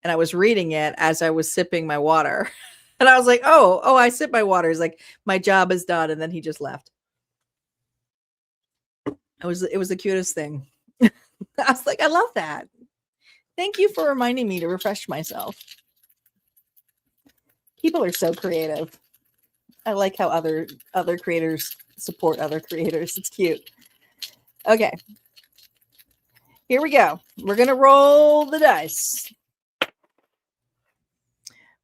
And I was reading it as I was sipping my water. And I was like, oh, I sip my water. He's like, my job is done. And then he just left. It was the cutest thing. I was like, I love that. Thank you for reminding me to refresh myself. People are so creative. I like how other creators support other creators. It's cute. Okay. Here we go. We're going to roll the dice.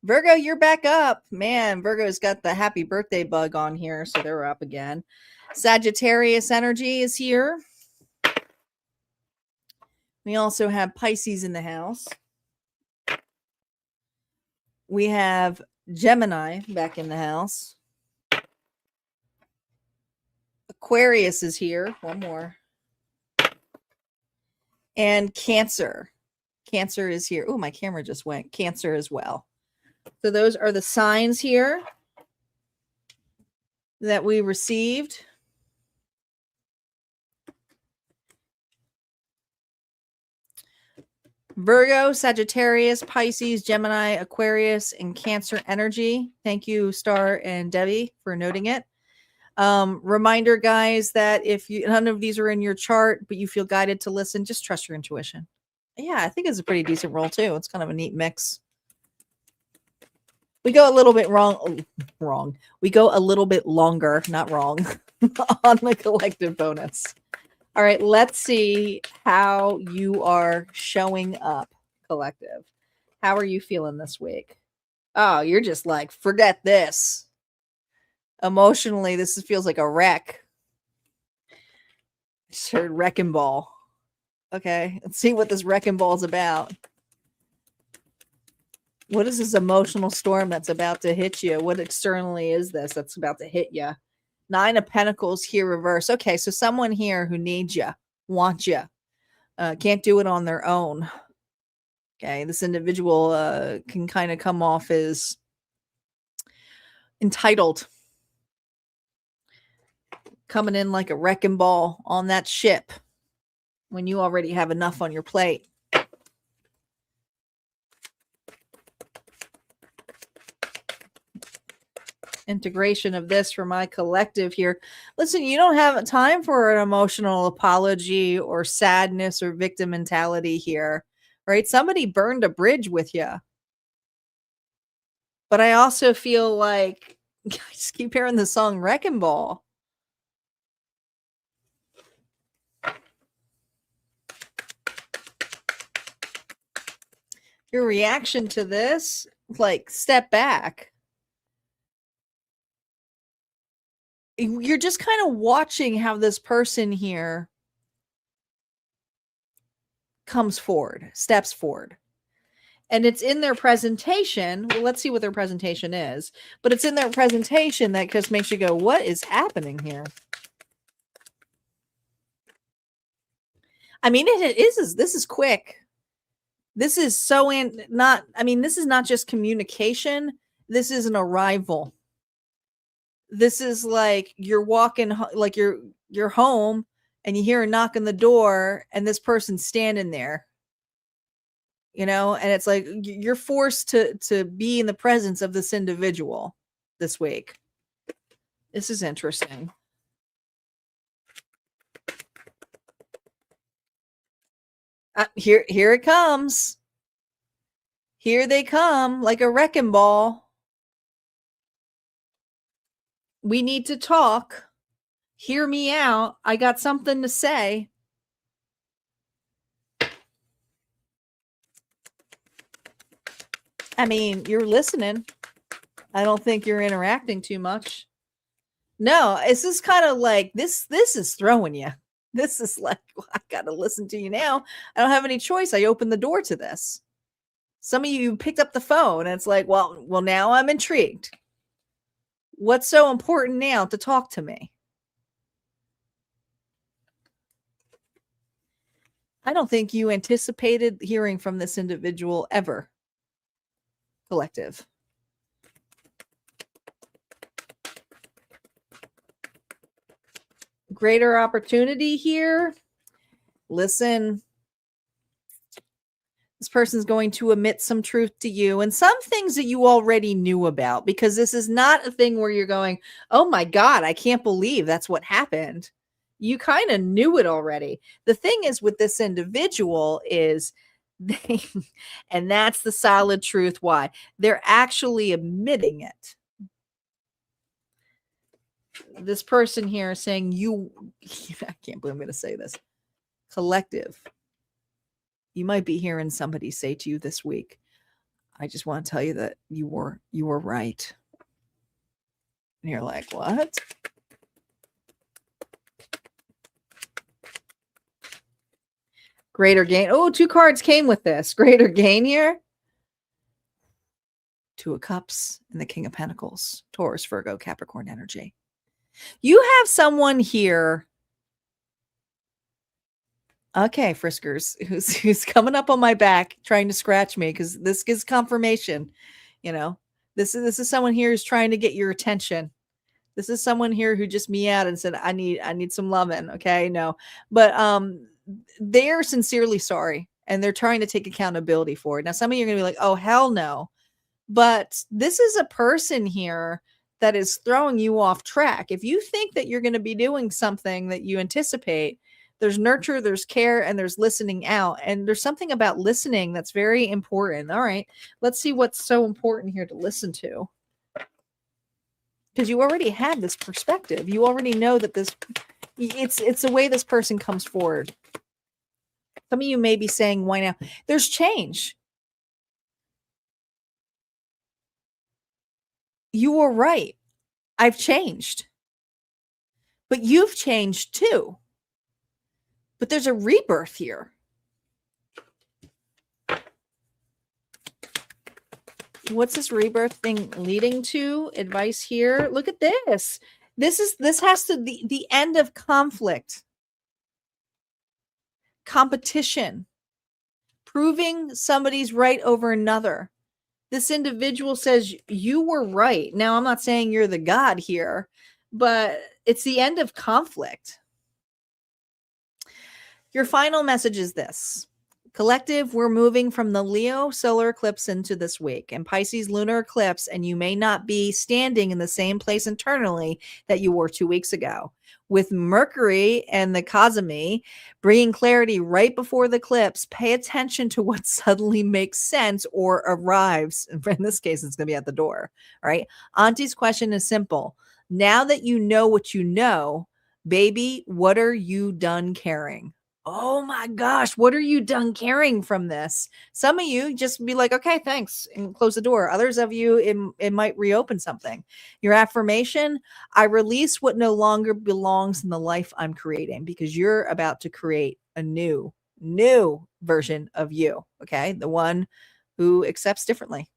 Virgo, you're back up. Man, Virgo's got the happy birthday bug on here, so they're up again. Sagittarius energy is here. We also have Pisces in the house. We have Gemini back in the house. Aquarius is here. One more. And Cancer. Cancer is here. Oh, my camera just went. Cancer as well. So those are the signs here that we received. Virgo, Sagittarius, Pisces, Gemini, Aquarius, and Cancer energy. Thank you, Star and Debbie, for noting it. Reminder, guys, that if none of these are in your chart, but you feel guided to listen, just trust your intuition. Yeah, I think it's a pretty decent roll, too. It's kind of a neat mix. We go a little bit wrong. We go a little bit longer, not wrong, on the collective bonus. All right, let's see how you are showing up, collective. How are you feeling this week? Oh, you're just like, forget this. Emotionally, this feels like a wreck. I just heard wrecking ball. Okay, let's see what this wrecking ball is about. What is this emotional storm that's about to hit you? What externally is this that's about to hit you? 9 of Pentacles here reverse. Okay, so someone here who needs you, wants you, can't do it on their own. Okay, this individual can kind of come off as entitled. Coming in like a wrecking ball on that ship when you already have enough on your plate. Integration of this for my collective here. Listen, you don't have time for an emotional apology or sadness or victim mentality here, right? Somebody burned a bridge with you. But I also feel like I just keep hearing the song Wrecking Ball. Your reaction to this, like, step back. You're just kind of watching how this person here comes forward, steps forward. And it's in their presentation. Well, let's see what their presentation is. But it's in their presentation that just makes you go, what is happening here? I mean, this is quick. This is this is not just communication. This is an arrival. This is like you're walking, like you're home and you hear a knock on the door and this person's standing there, and it's like you're forced to be in the presence of this individual this week. This is interesting. Here it comes. Here they come like a wrecking ball. We need to talk. Hear me out. I got something to say. I mean, you're listening. I don't think you're interacting too much. No, it's just kind of like this is throwing you. This is like, well, I got to listen to you now. I don't have any choice. I opened the door to this. Some of you picked up the phone and it's like, well, now I'm intrigued. What's so important now to talk to me? I don't think you anticipated hearing from this individual ever. Collective. Greater opportunity here. Listen, this person's going to admit some truth to you and some things that you already knew about, because this is not a thing where you're going, oh my God, I can't believe that's what happened. You kind of knew it already. The thing is with this individual is and that's the solid truth why they're actually admitting it. This person here is saying I can't believe I'm going to say this. Collective. You might be hearing somebody say to you this week, I just want to tell you that you were right. And you're like, what? Greater gain. Oh, 2 cards came with this. Greater gain here. 2 of Cups and the King of Pentacles. Taurus, Virgo, Capricorn energy. You have someone here. Okay, Friskers, who's coming up on my back trying to scratch me because this gives confirmation. You know, this is someone here who's trying to get your attention. This is someone here who just meowed and said, I need some loving. Okay, no, but they're sincerely sorry and they're trying to take accountability for it. Now, some of you are gonna be like, oh hell no, but this is a person here that is throwing you off track. If you think that you're going to be doing something that you anticipate, there's nurture, there's care, and there's listening out. And there's something about listening that's very important. All right, let's see what's so important here to listen to. Because you already have this perspective. You already know that it's the way this person comes forward. Some of you may be saying, why now? There's change. You were right. I've changed. But you've changed too. But there's a rebirth here. What's this rebirth thing leading to? Advice here. Look at this. This has to be the end of conflict. Competition. Proving somebody's right over another. This individual says you were right. Now, I'm not saying you're the God here, but it's the end of conflict. Your final message is this. Collective, we're moving from the Leo solar eclipse into this week and Pisces lunar eclipse, and you may not be standing in the same place internally that you were 2 weeks ago. With Mercury and the Cosmi bringing clarity right before the eclipse, pay attention to what suddenly makes sense or arrives. In this case, it's going to be at the door. All right. Auntie's question is simple. Now that you know what you know, baby, what are you done caring? Oh my gosh, what are you done caring from this? Some of you just be like, okay, thanks, and close the door. Others of you, it might reopen something. Your affirmation, I release what no longer belongs in the life I'm creating, because you're about to create a new version of you, okay? The one who accepts differently.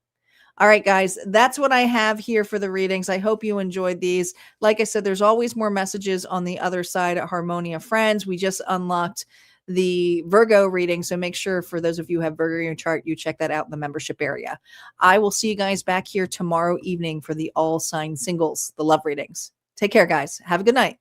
All right, guys, that's what I have here for the readings. I hope you enjoyed these. Like I said, there's always more messages on the other side at Harmonia Friends. We just unlocked the Virgo reading, so make sure for those of you who have Virgo in your chart, you check that out in the membership area. I will see you guys back here tomorrow evening for the all sign singles, the love readings. Take care, guys. Have a good night.